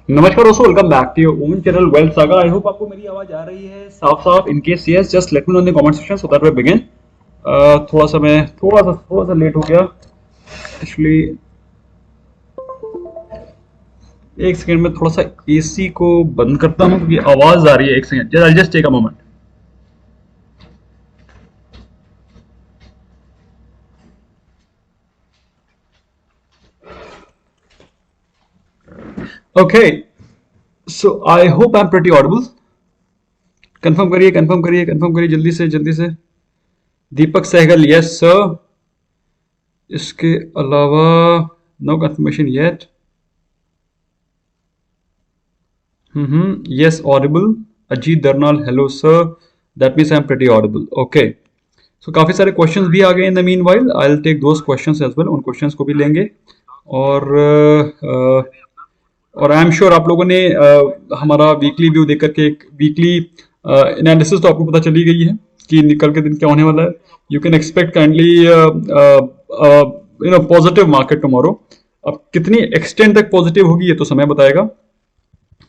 नमस्कार दोस्तों, welcome back to your own channel Wealth Saga. I hope आपको मेरी आवाज आ रही है साफ साफ। In case yes, just let me know in the comment section so that we begin. थोड़ा सा लेट हो गया एक्चुअली। एक सेकंड में थोड़ा सा एसी को बंद करता हूँ क्योंकि आवाज आ रही है। एक second, I just take a moment. Okay, so I hope I am pretty audible. Confirm करिए, कंफर्म करिए, कंफर्म करिए, जल्दी से जल्दी से। Deepak Sehgal, yes sir. इसके अलावा no confirmation yet. Yes, audible. Ajit Darnal, hello sir. That means I'm pretty audible. Okay. So काफी सारे क्वेश्चंस भी आ गए in the meanwhile. I will take those questions as well. उन क्वेश्चंस को भी लेंगे। और और आई एम श्योर आप लोगों ने हमारा वीकली व्यू देख करके एक वीकली एनालिसिस तो आपको पता चली गई है कि निकल के दिन क्या होने वाला है। You can expect kindly positive market tomorrow. अब कितनी एक्सटेंड तक पॉजिटिव होगी ये तो समय बताएगा,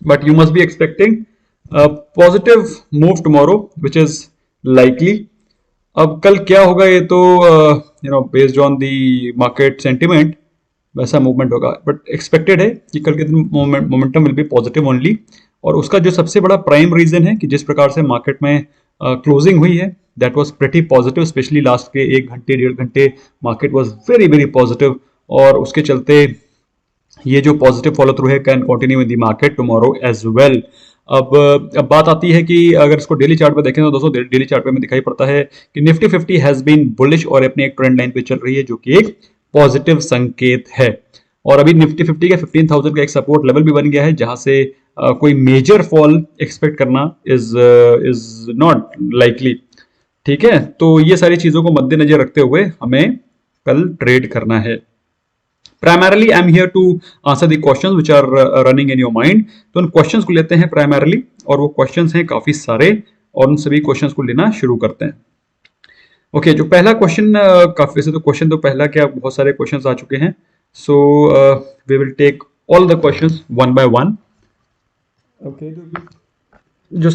but you must be expecting a positive move tomorrow which is likely. अब कल क्या होगा ये तो based on the market sentiment वैसा मूवमेंट होगा, बट एक्सपेक्टेड है कि कल के दिन momentum will be positive only. और उसका जो सबसे बड़ा प्राइम रीजन है कि जिस प्रकार से मार्केट में क्लोजिंग हुई है that was pretty positive, specially last के 1 घंटे 1.5 घंटे market was very very positive. और उसके चलते ये जो पॉजिटिव फॉलो थ्रू है can continue in the market tomorrow as well. अब बात आती है कि अगर इसको डेली चार्ट पे देखें तो दोस्तों डेली चार्ट पे में दिखाई पड़ता है कि निफ्टी 50 हैज बीन बुलिश और अपने एक ट्रेंड लाइन पे चल रही है जो कि एक पॉजिटिव संकेत है। और अभी निफ्टी 50 का 15,000 का एक सपोर्ट लेवल भी बन गया है जहां से कोई मेजर फॉल एक्सपेक्ट करना इज नॉट लाइकली। ठीक है, तो ये सारी चीजों को मद्देनजर रखते हुए हमें कल ट्रेड करना है। Primarily I am here to answer the questions which are running in your mind. तो उन क्वेश्चंस को लेते हैं प्राइमरली, और वो क्वेश्चंस हैं काफी सारे, और उन सभी क्वेश्चंस को लेना शुरू करते हैं। ओके, जो पहला क्वेश्चन, काफी वैसे तो क्वेश्चन तो पहला क्या बहुत सारे क्वेश्चंस आ चुके हैं। So we will take all the questions one by one. Okay, जो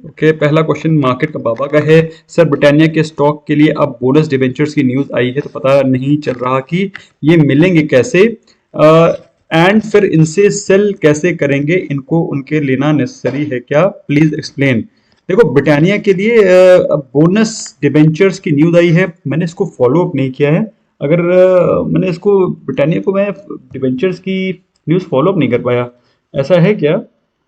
ओके पहला क्वेश्चन मार्केट का बाबा का है। सर, ब्रिटानिया के स्टॉक के लिए अब बोनस डिबेंचर्स की न्यूज आई है तो पता नहीं चल रहा कि ये मिलेंगे कैसे, एंड फिर इनसे सेल कैसे करेंगे, इनको उनके लेना नेसेसरी है क्या, प्लीज एक्सप्लेन। देखो, ब्रिटानिया के लिए बोनस डिबेंचर्स की न्यूज आई है, मैंने इसको फॉलो अप नहीं किया है। अगर मैंने इसको ब्रिटानिया को मैं डिबेंचर्स की न्यूज फॉलो अप नहीं कर पाया, ऐसा है क्या?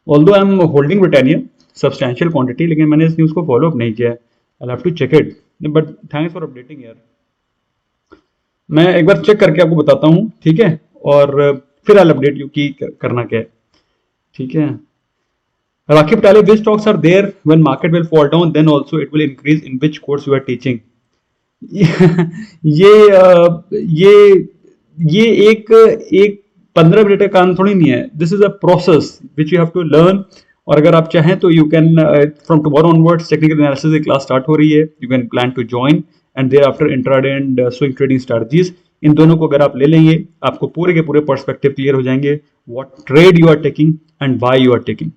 Although I am holding Britannia substantial quantity, लेकिन मैंने इस न्यूज़ को फॉलो अप नहीं किया है। I have to check it, but thanks for updating यार। मैं एक बार चेक करके आपको बताता हूँ, ठीक है? और फिर आई अपडेट यू की करना क्या है, ठीक है? राखी Patel, which stocks are there when market will fall down, then also it will increase, in which course you are teaching? ये ये ये एक 15 मिनट का काम थोड़ी नहीं है। This is a process which you have to learn. और अगर आप चाहें तो you can from tomorrow onwards technical analysis की क्लास स्टार्ट हो रही है, you can plan to join and thereafter intraday and swing trading strategies. इन दोनों को अगर आप ले लेंगे आपको पूरे के पूरे पर्सपेक्टिव क्लियर हो जाएंगे, what trade you are taking and why you are taking.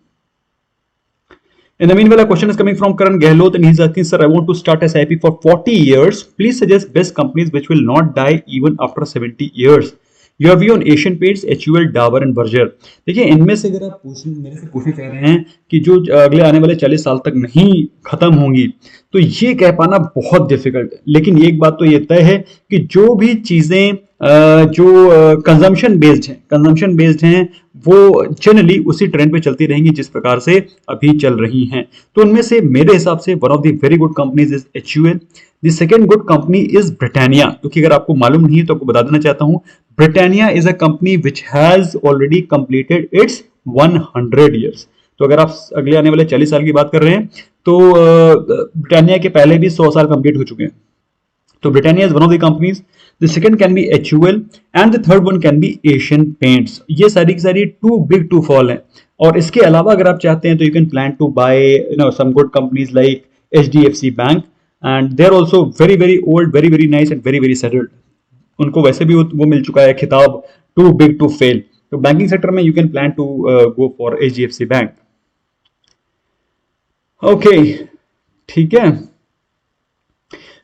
In the meanwhile, a question is coming from Karan Gehlot and he's asking, sir, I want to start SIP for 40 years. Please suggest best companies which will not die even after 70 years. Your view on Asian Paints, HUL, Dabur and Berger. देखिए, इनमें से अगर आप मेरे से पूछना चाह रहे हैं कि जो अगले आने वाले 40 साल तक नहीं खत्म होंगी, तो ये कह पाना बहुत डिफिकल्ट है। लेकिन एक बात तो ये तय है कि जो भी चीजें जो कंजम्पशन बेस्ड हैं वो जनरली उसी ट्रेंड पे चलती रहेंगी जिस प्रकार से अभी चल रही हैं। तो उनमें से मेरे हिसाब से one of the very good companies is HUL। The second good company is Britannia, क्योंकि अगर आपको मालूम नहीं है तो आपको बता देना चाहता हूं, Britannia is a company which has already completed it's 100 years. तो अगर आप अगले आने वाले 40 साल की बात कर रहे हैं तो ब्रिटानिया के पहले भी 100 साल कंप्लीट हो चुके हैं। So Britannia is one of the companies. The second can be HUL and the third one can be Asian Paints. ये सारी की सारी too big to fall हैं। और इसके अलावा अगर आप चाहते हैं तो you can plan to buy some good companies like HDFC Bank and they are also very very old, very very nice and very very settled. उनको वैसे भी वो मिल चुका है खिताब too big to fail। तो बैंकिंग सेक्टर में you can plan to go for HDFC bank. Okay, ठीक है।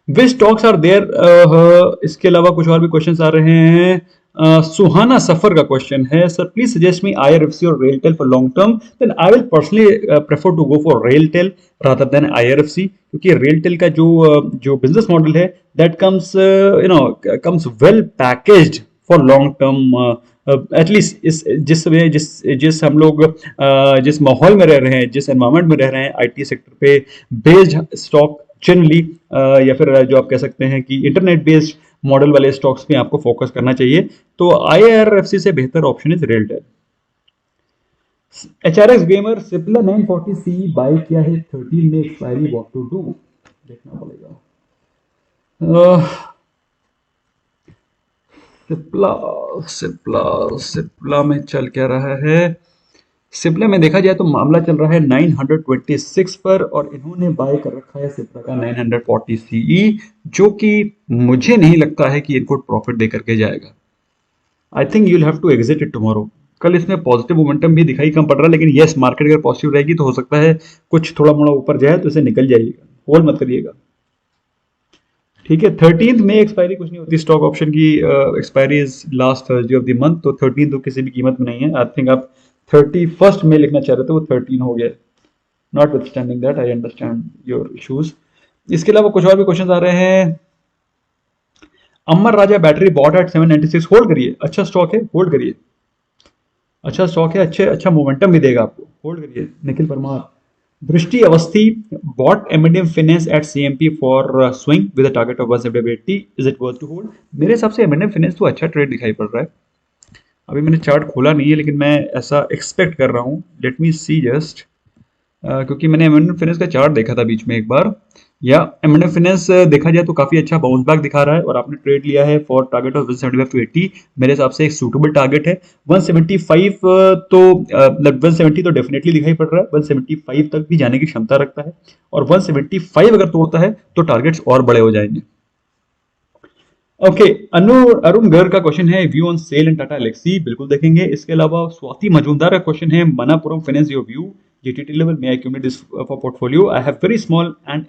विच स्टॉक्स आर देयर, इसके अलावा कुछ और भी क्वेश्चंस आ रहे हैं। सुहाना सफर का क्वेश्चन है, sir please suggest me IRFC और RailTel for long term. Then I will personally prefer to go for RailTel rather than IRFC, क्योंकि रेलटेल का जो बिजनेस मॉडल है that comes comes well packaged for long term. At least जिस हम लोग जिस माहौल में रह रहे हैं, जिस एनवायरमेंट में रह रहे हैं, IT सेक्टर पे बेस्ड स्टॉक जनरली, या फिर जो आप कह सकते हैं कि इंटरनेट बेस्ड मॉडल वाले स्टॉक्स पे आपको फोकस करना चाहिए। तो IRFC से बेहतर ऑप्शन इज रेलटेल। HRX गेमर सिप्ला 940C बाय किया है 13 में एक्सपायरी, व्हाट टू डू, देखना पड़ेगा। सिप्ला सिप्ला सिप्ला में चल क्या रहा है? सिप्ला में देखा जाए तो मामला चल रहा है 926 पर, और इन्होंने बाय कर रखा है सिप्ला का 940 CE, जो कि मुझे नहीं लगता है कि इनको प्रॉफिट दे करके जाएगा। I think you'll have to exit it tomorrow. कल इसमें पॉजिटिव मोमेंटम भी दिखाई कम पड़ रहा है, लेकिन यस, मार्केट अगर पॉजिटिव रहेगी तो हो सकता है कुछ थोड़ा मोड़ा ऊपर जाए, तो इसे निकल जाइएगा, होल्ड मत करिएगा। ठीक है, 13 में एक्सपायरी कुछ नहीं होती, स्टॉक ऑप्शन की expiry is last Thursday of the month, तो 13 तो किसी भी कीमत में नहीं है। आई थिंक आप 31st में लिखना चाह रहे थे, वो 13 हो गया। Not with standing that, I understand your issues. इसके अलावा कुछ और भी क्वेश्चन आ रहे हैं। अमर राजा बैटरी बॉट एट 796, होल्ड करिए, अच्छा स्टॉक है, होल्ड करिए, अच्छा स्टॉक है, अच्छा मोमेंटम भी देगा आपको, होल्ड करिए। Nikhil Parmar, Drishti Awasthi bought M&M finance at CMP for swing with a target of 170, is it worth to hold? मेरे हिसाब से M&M फाइनेंस तो अच्छा ट्रेड दिखाई पड़ रहा है। अभी मैंने चार्ट खोला नहीं है, लेकिन मैं ऐसा एक्सपेक्ट कर रहा हूँ। लेट मी सी जस्ट, क्योंकि मैंने M&M फाइनेंस का चार्ट देखा था बीच में एक बार, या M&M फाइनेंस देखा जाए तो काफी अच्छा बाउंस बैक दिखा रहा है, और आपने ट्रेड लिया है फॉर टारगेट ऑफ 175 to 80, मेरे हिसाब से एक सूटेबल टारगेट है। 175 तो मतलब 170 तो डेफिनेटली दिखाई पड़ रहा है, 175 तक भी जाने की क्षमता रखता है, और 175 अगर तोड़ता है तो टारगेट्स और बड़े हो जाएंगे। ओके, अरुण गर्ग का क्वेश्चन है, view on sell in Tata Elxsi, बिल्कुल देखेंगे। इसके अलावा स्वाति मजूमदार का क्वेश्चन है, Manappuram finance your view, GTT level में I accumulate this for portfolio, I have very small and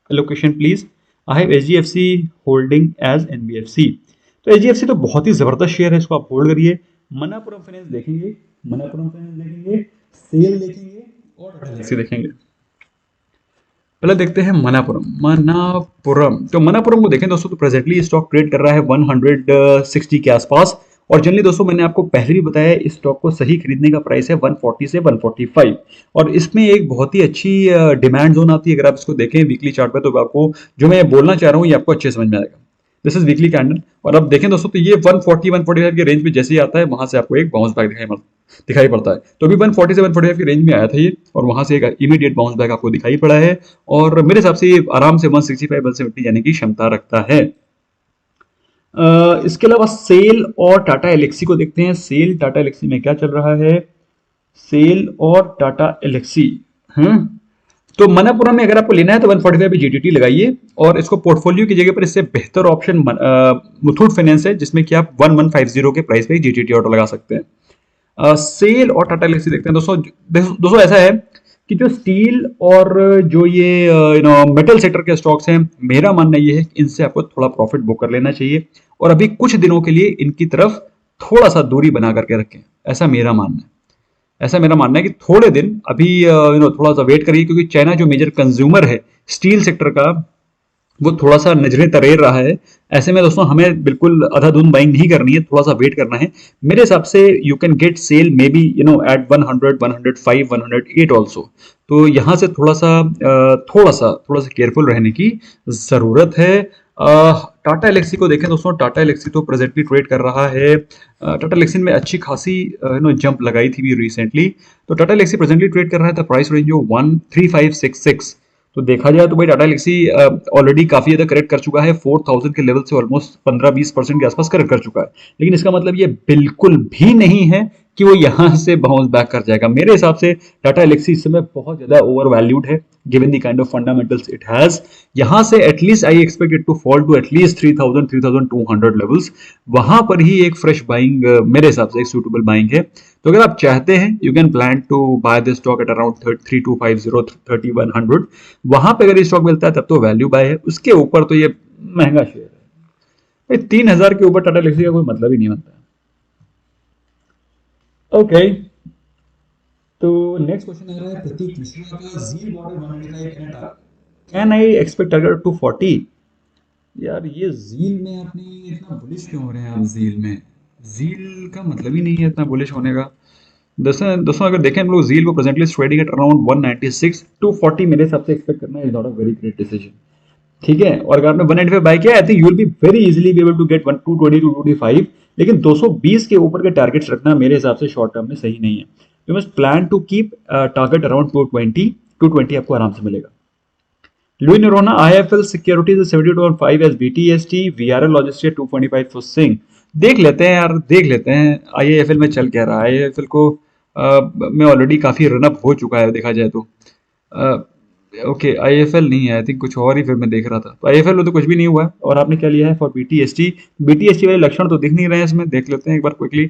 allocation please, I have HDFC holding as NBFC। तो HDFC तो बहुत ही जबरदस्त शेयर है, इसको आप होल्ड करिए। मनापुरम फाइनेंस देखेंगे, मनापुरम फाइनेंस देखेंगे, सेल देखेंगे और टाटा एलेक्सी देखेंगे। पहले देखते हैं मनापुरम। तो मनापुरम को देखें दोस्तों, तो प्रेजेंटली स्टॉक ट्रेड कर रहा है 160 के आसपास, और जनरली दोस्तों मैंने आपको पहले भी बताया इस स्टॉक को सही खरीदने का प्राइस है 140 से 145, और इसमें एक बहुत ही अच्छी डिमांड जोन आती है। अगर आप इसको देखें वीकली चार्ट पे, तो आपको जो मैं बोलना चाह रहा हूँ ये आपको अच्छे समझ में आएगा। दिस इज वीकली कैंडल, और अब देखें दोस्तों, तो ये 140 145 के रेंज में जैसे ही आता है, वहां से आपको एक बाउंस बैक दिखाई पड़ता है। तो अभी 140 से 145 की रेंज में आया था ये, और वहां से एक इमीडिएट बाउंस बैक आपको दिखाई पड़ा है, और मेरे हिसाब से ये आराम से 165 170 जाने की क्षमता रखता है। इसके अलावा सेल और टाटा एलेक्सी को देखते हैं। सेल टाटा एलेक्सी में क्या चल रहा है? सेल और टाटा एलेक्सी, तो मनापुरम में अगर आपको लेना है तो 145 पे GTT लगाइए, और इसको पोर्टफोलियो की जगह पर इससे बेहतर ऑप्शन मुथूट फाइनेंस है, जिसमें कि आप 1150 के प्राइस पे GTT ऑर्डर लगा सकते हैं। सेल और टाटा एलेक्सी देखते हैं दोस्तों। ऐसा है कि जो स्टील और जो ये मेटल सेक्टर के स्टॉक्स हैं, मेरा मानना ये है कि इनसे आपको थोड़ा प्रॉफिट बुक कर लेना चाहिए, और अभी कुछ दिनों के लिए इनकी तरफ थोड़ा सा दूरी बना करके रखें, ऐसा मेरा मानना है। ऐसा मेरा मानना है कि थोड़े दिन अभी थोड़ा सा वेट करिए, क्योंकि चाइना जो मेजर कंज्यूमर है स्टील सेक्टर का, वो थोड़ा सा नजरें तरेर रहा है। ऐसे में दोस्तों हमें बिल्कुल अंधाधुंध बाइंग नहीं करनी है, थोड़ा सा वेट करना है। मेरे हिसाब से you can get sell maybe at 100 105 108 also. तो यहाँ से थोड़ा सा केयरफुल रहने की जरूरत है। टाटा एलेक्सी को देखें दोस्तों, टाटा एलेक्सी तो प्रेजेंटली ट्रेड कर रहा है, टाटा एलेक्सी में अच्छी खासी जंप लगाई थी भी रिसेंटली। तो टाटा एलेक्सी प्रेजेंटली ट्रेड कर रहा है, द प्राइस रेंज जो 13566। तो देखा जाए तो भाई टाटा एलेक्सी ऑलरेडी काफी ज्यादा करेक्ट कर चुका है, 4000 के लेवल से ऑलमोस्ट 15-20% के आसपास करेक्ट कर चुका है, लेकिन इसका मतलब ये बिल्कुल भी नहीं है कि वो यहां से बाउंस बैक कर जाएगा। मेरे हिसाब से टाटा एलेक्सी इस समय बहुत ज्यादा ओवर वैल्यूड है, given the kind of fundamentals it has. यहाँ से at least I expect it to fall to at least 3000 3200 levels. वहां पर ही एक फ्रेश बाइंग मेरे हिसाब से एक सुटेबल बाइंग है. तो अगर आप चाहते हैं you can plan to buy this stock at around 3250 3100. वहां पे अगर ये स्टॉक मिलता है तब तो वैल्यू बाय है. उसके ऊपर तो ये महंगा शेयर है. 3000 के ऊपर टाटा एल्क्सी का कोई मतलब ही नहीं बनता. ओके, तो नेक्स्ट क्वेश्चन आ रहा है प्रतीक मिश्रा का. Zeel border 195 can I expect target 240. यार ये जील में आपने इतना बुलिश क्यों हो रहे हैं आप? जील में, जील का मतलब ही नहीं है इतना बुलिश होने का. दोस्तों अगर देखें हम लोग जील को प्रेजेंटली ट्रेडिंग एट अराउंड 196. 240 मेरे हिसाब से एक्सपेक्ट करना is not a very great decision. ठीक है, और अगर आपने 195 बाय किया, I think you will be very easily be able to get 220 to 225. लेकिन 220 के ऊपर के टारगेट्स रखना मेरे हिसाब से शॉर्ट टर्म में सही नहीं है. You must plan to keep target around 220 आपको आराम से मिलेगा. Louis Noronha IIFL securities 72.5 as BTST. VRL logistics 225 for Singh. देख लेते हैं यार, देख लेते हैं IIFL में चल क्या रहा है. IIFL को में ऑलरेडी काफी रनअप हो चुका है देखा जाए तो. ओके, IIFL नहीं है, आई थिंक कुछ और ही फिर मैं देख रहा था. तो IIFL में तो कुछ भी नहीं हुआ है. और आपने क्या लिया है फॉर BTST वाले लक्षण तो दिख नहीं रहे हैं इसमें. देख लेते हैं एक बार क्विकली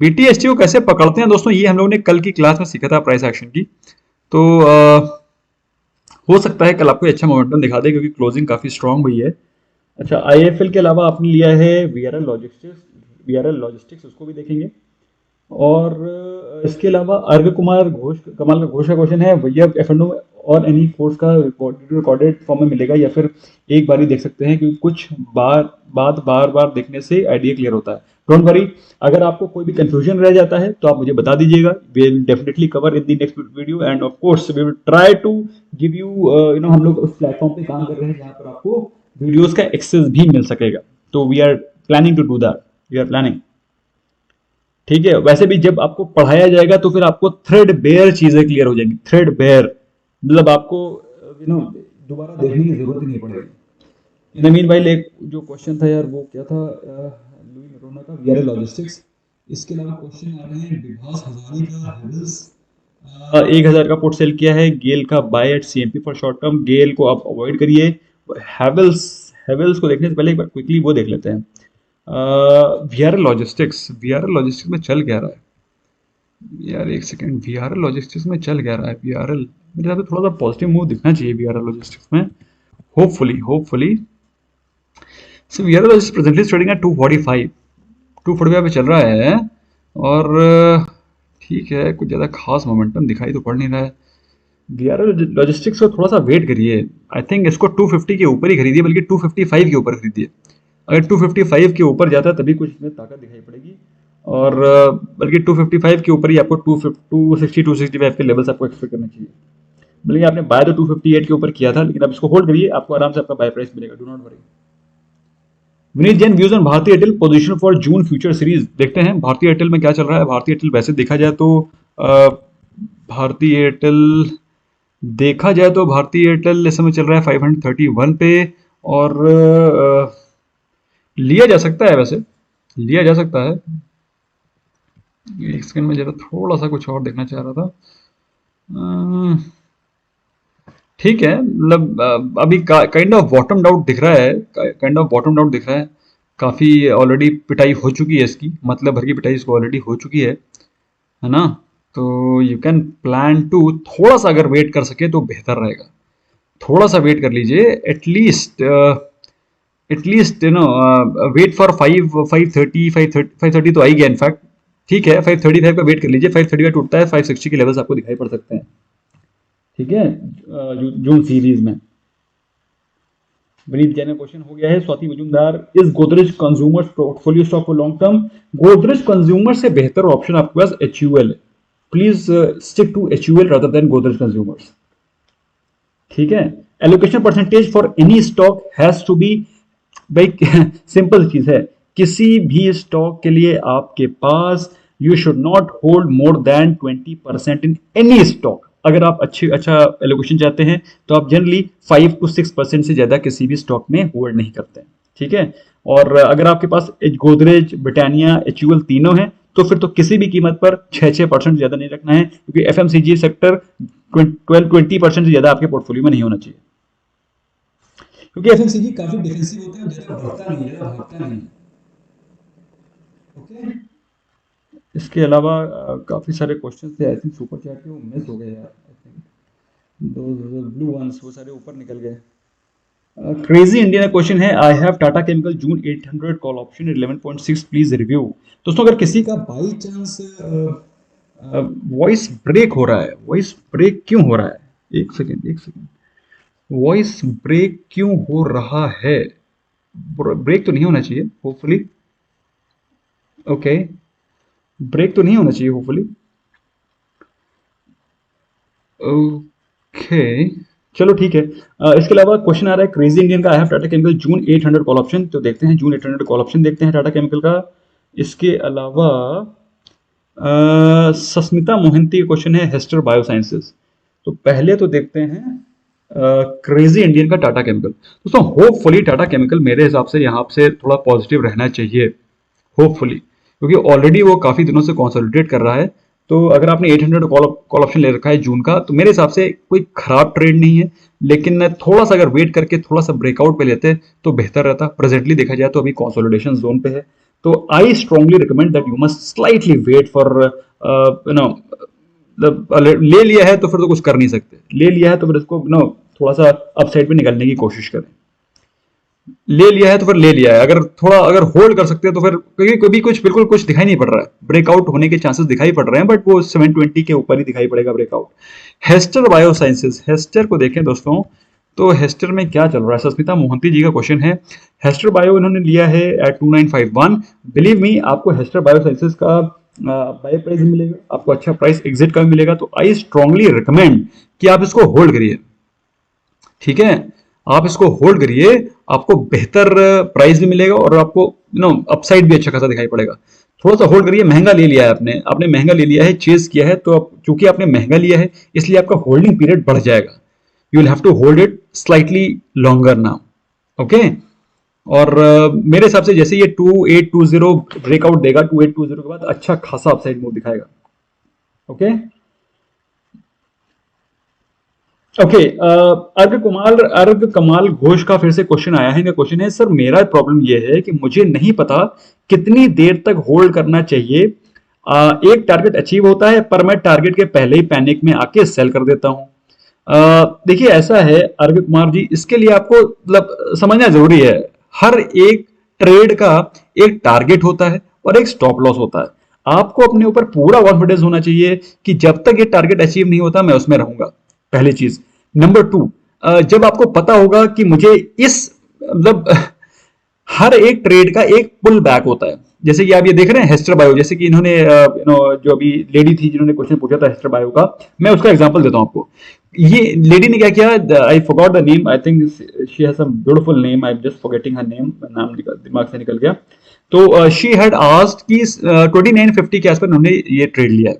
BTST को कैसे पकड़ते हैं. दोस्तों ये हम लोगों ने कल की क्लास में सीखा था प्राइस एक्शन की. तो हो सकता है कल आपको अच्छा मोमेंटम दिखा दे क्योंकि क्लोजिंग काफी स्ट्रांग हुई है. अच्छा, IIFL के अलावा आपने लिया है VRL लॉजिस्टिक्स, उसको भी देखेंगे. और इसके अलावा अर्घ कुमार घोष, कमाल का घोष का क्वेश्चन है भैया F&O और एनी कोर्स का रिकॉर्डेड फॉर्म में मिलेगा या फिर एक बार ही देख सकते हैं, क्योंकि कुछ बार देखने से आइडिया क्लियर होता है. डोंट वरी, अगर आपको कोई भी कंफ्यूजन रह जाता है तो आप मुझे बता दीजिएगा. We will definitely cover in the next video and of course we will try to give you हम लोग उस प्लेटफॉर्म पे काम कर रहे हैं जहां पर आपको वीडियोस का एक्सेस भी मिल सकेगा. तो we are planning to do that, we are planning. ठीक है, वैसे भी जब आपको पढ़ाया जाएगा तो फिर आपको थ्रेड बेयर चीजें क्लियर हो जाएंगी. थ्रेड बेयर मतलब आपको दोबारा देखने की जरूरत ही नहीं पड़ेगी. मीन भाई एक जो क्वेश्चन था यार वो क्या था लुई नोरोना का VRL लॉजिस्टिक्स. इसके अलावा क्वेश्चन आ रहे हैं विभास हजारी का हेवल्स 1000 का पोर्ट सेल किया है. गेल का buy at CMP for short term. GAIL को आप अवॉइड करिए. हेवल्स को देखने से पहले एक बार क्विकली वो देख लेते हैं. VRL लॉजिस्टिक्स में चल क्या रहा है यार? एक सेकेंड, VRL लॉजिस्टिक्स में चल क्या रहा है? VRL मेरे हिसाब से थोड़ा सा पॉजिटिव मूव दिखना चाहिए VRL लॉजिस्टिक्स में, hopefully. So VRL logistics presently trading at 245 पे चल रहा है. और ठीक है, कुछ ज़्यादा खास मोमेंटम दिखाई तो पड़ नहीं रहा है. VRL लॉजिस्टिक्स को थोड़ा सा वेट करिए. आई थिंक इसको 250 के ऊपर ही खरीदिए, बल्कि 255 के ऊपर खरीदिए. अगर 255 के ऊपर जाता है तभी कुछ इसमें ताकत दिखाई पड़ेगी. और बल्कि 255 के ऊपर ही आपको 260 265 के लेवल्स आपको एक्सपेक्ट करना चाहिए. बल्कि आपने बाय तो 258 के ऊपर किया था, लेकिन आप इसको होल्ड करिए, आपको आराम से आपका बाय प्राइस मिलेगा. Do not worry. Vineet Jain views on Bharti Airtel position for June future series. देखते हैं भारतीय एयरटेल में क्या चल रहा है. भारतीय एयरटेल वैसे देखा जाए तो भारतीय एयरटेल इस समय चल रहा है 531 पे. और लिया जा सकता है, वैसे लिया जा सकता है. एक सेकंड में जरा थोड़ा सा कुछ और देखना चाह रहा था. ठीक है, मतलब अभी काइंड ऑफ बॉटम आउट दिख रहा है. काफी ऑलरेडी पिटाई हो चुकी है इसकी, मतलब भर की पिटाई इसको ऑलरेडी हो चुकी है ना. तो यू कैन प्लान टू थोड़ा सा अगर वेट कर सके तो बेहतर रहेगा. थोड़ा सा वेट कर लीजिए, एटलीस्ट वेट फॉर 530 तो आएगी इनफैक्ट. ठीक है, 535 का वेट कर लीजिए. 530 का टूटता है 560 के लेवल्स आपको दिखाई पड़ सकते हैं. ठीक है, जून सीरीज में. विनीत जैन क्वेश्चन हो गया है. Swati Majumdar, is Godrej consumers portfolio stock for long term? Godrej consumer से बेहतर ऑप्शन आपके पास HUL है. Please stick to HUL rather than Godrej consumers. ठीक है, allocation percentage for any stock has to be, भाई सिंपल चीज है. किसी भी स्टॉक के लिए आपके पास you should not hold more than 20% in any stock. अगर आप अच्छा एलोकेशन चाहते हैं तो आप जनरली 5 to 6% से ज्यादा किसी भी स्टॉक में होल्ड नहीं करते हैं. ठीक है, और अगर आपके पास गोदरेज, ब्रिटानिया, HUL तीनों हैं तो फिर तो किसी भी कीमत पर 6% ज्यादा नहीं रखना है, क्योंकि FMCG सेक्टर 12-20% से ज्यादा आपके पोर्टफोलियो में नहीं होना चाहिए, क्योंकि एफएमसीजी काफी डिफेंसिव होता है, ज्यादा बढ़ता नहीं है, ज्यादा भागता नहीं है। ओके, इसके अलावा काफी सारे क्वेश्चन थे, आई थिंक सुपर चैट के वो मिस हो गए यार, आई थिंक दो ब्लू वंस वो सारे ऊपर निकल गए। क्रेजी इंडियन क्वेश्चन है, I have Tata chemical June 800 call option 11.6 please review. दोस्तों अगर किसी का बाई चांस वॉइस ब्रेक हो रहा है, वॉइस ब्रेक क्यों हो रहा है, एक सेकेंड, वॉइस ब्रेक क्यों हो रहा है, ब्रेक तो नहीं होना चाहिए होपफुली, ओके ब्रेक तो नहीं होना चाहिए होपफुली, ओके चलो ठीक है। इसके अलावा क्वेश्चन आ रहा है क्रेजी इंडियन का, I have Tata chemical June 800 call option, तो देखते हैं जून 800 कॉल ऑप्शन देखते हैं टाटा केमिकल का। इसके अलावा सस्मिता मोहंती का क्वेश्चन है हेस्टर बायोसाइंसेस, तो पहले तो देखते हैं क्रेजी इंडियन का टाटा केमिकल। दोस्तों होपफुली टाटा केमिकल मेरे हिसाब से यहाँ से थोड़ा पॉजिटिव रहना चाहिए होपफुली, क्योंकि ऑलरेडी वो काफी दिनों से कंसोलिडेट कर रहा है। तो अगर आपने 800 कॉल ऑप्शन ले रखा है जून का, तो मेरे हिसाब से कोई खराब ट्रेड नहीं है, लेकिन थोड़ा सा अगर वेट करके थोड़ा सा ब्रेकआउट पे लेते तो बेहतर रहता। प्रेजेंटली देखा जाए तो अभी कंसोलिडेशन जोन पे है, तो I strongly recommend that you must slightly wait for ले लिया है तो फिर तो कुछ कर नहीं सकते, ले लिया है तो फिर इसको थोड़ा सा अपसाइड पे निकलने की कोशिश करें, ले लिया है तो फिर ले लिया है, अगर होल्ड कर सकते हैं तो फिर, क्योंकि कभी कुछ बिल्कुल कुछ दिखाई नहीं पड़ रहा है, ब्रेकआउट होने के चांसेस दिखाई पड़ रहे हैं, बट वो 720 के ऊपर ही दिखाई पड़ेगा ब्रेकआउट। हेस्टर बायोसाइंसेस, हेस्टर को देखें दोस्तों, तो हेस्टर में क्या चल रहा है, सस्मिता मोहंती जी का क्वेश्चन है, हेस्टर बायो इन्होंने लिया है एट 2951। बिलीव मी आपको हेस्टर बायोसाइंसेस का बाय प्राइस मिलेगा, आपको अच्छा प्राइस एग्जिट का भी मिलेगा, तो आई स्ट्रांगली रिकमेंड कि आप इसको होल्ड करिए, ठीक है आप इसको होल्ड करिए, आपको बेहतर प्राइस भी मिलेगा और आपको अपसाइड भी अच्छा खासा दिखाई पड़ेगा। थोड़ा सा होल्ड करिए, महंगा ले लिया है आपने महंगा ले लिया है, चेज किया है, तो चूंकि आपने महंगा लिया है इसलिए आपका होल्डिंग पीरियड बढ़ जाएगा, you will have to hold it slightly longer now, okay. और मेरे हिसाब से जैसे ये 2820 ब्रेकआउट देगा, 2820 के बाद अच्छा खासा अपसाइड मूव दिखाएगा, ओके ओके। अर्ग कमाल घोष का फिर से क्वेश्चन आया है, क्वेश्चन है सर मेरा प्रॉब्लम ये है कि मुझे नहीं पता कितनी देर तक होल्ड करना चाहिए, एक टारगेट अचीव होता है पर मैं टारगेट के पहले ही पैनिक में आके सेल कर देता हूं। देखिए ऐसा है अर्ग कुमार जी, इसके लिए आपको मतलब समझना जरूरी है, हर एक ट्रेड का एक टारगेट होता है और एक स्टॉप लॉस होता है। आपको अपने ऊपर पूरा कॉन्फिडेंस होना चाहिए कि जब तक ये टारगेट अचीव नहीं होता मैं उसमें रहूंगा, पहली चीज। नंबर 2, जब आपको पता होगा कि मुझे इस मतलब हर एक ट्रेड का एक पुल बैक होता है, जैसे कि आप ये देख रहे हैं हेस्टर बायो, जैसे कि इन्होंने जो अभी लेडी थी जिन्होंने क्वेश्चन पूछा था हेस्टर बायो का, मैं उसका एग्जांपल देता हूं आपको। ये लेडी ने क्या किया, I forgot the name, I think she has some beautiful name, I am just forgetting her name, नाम दिमाग से निकल गया। तो शी हैड आस्क्ड कि 2950 के आसपास उन्होंने ये ट्रेड लिया है।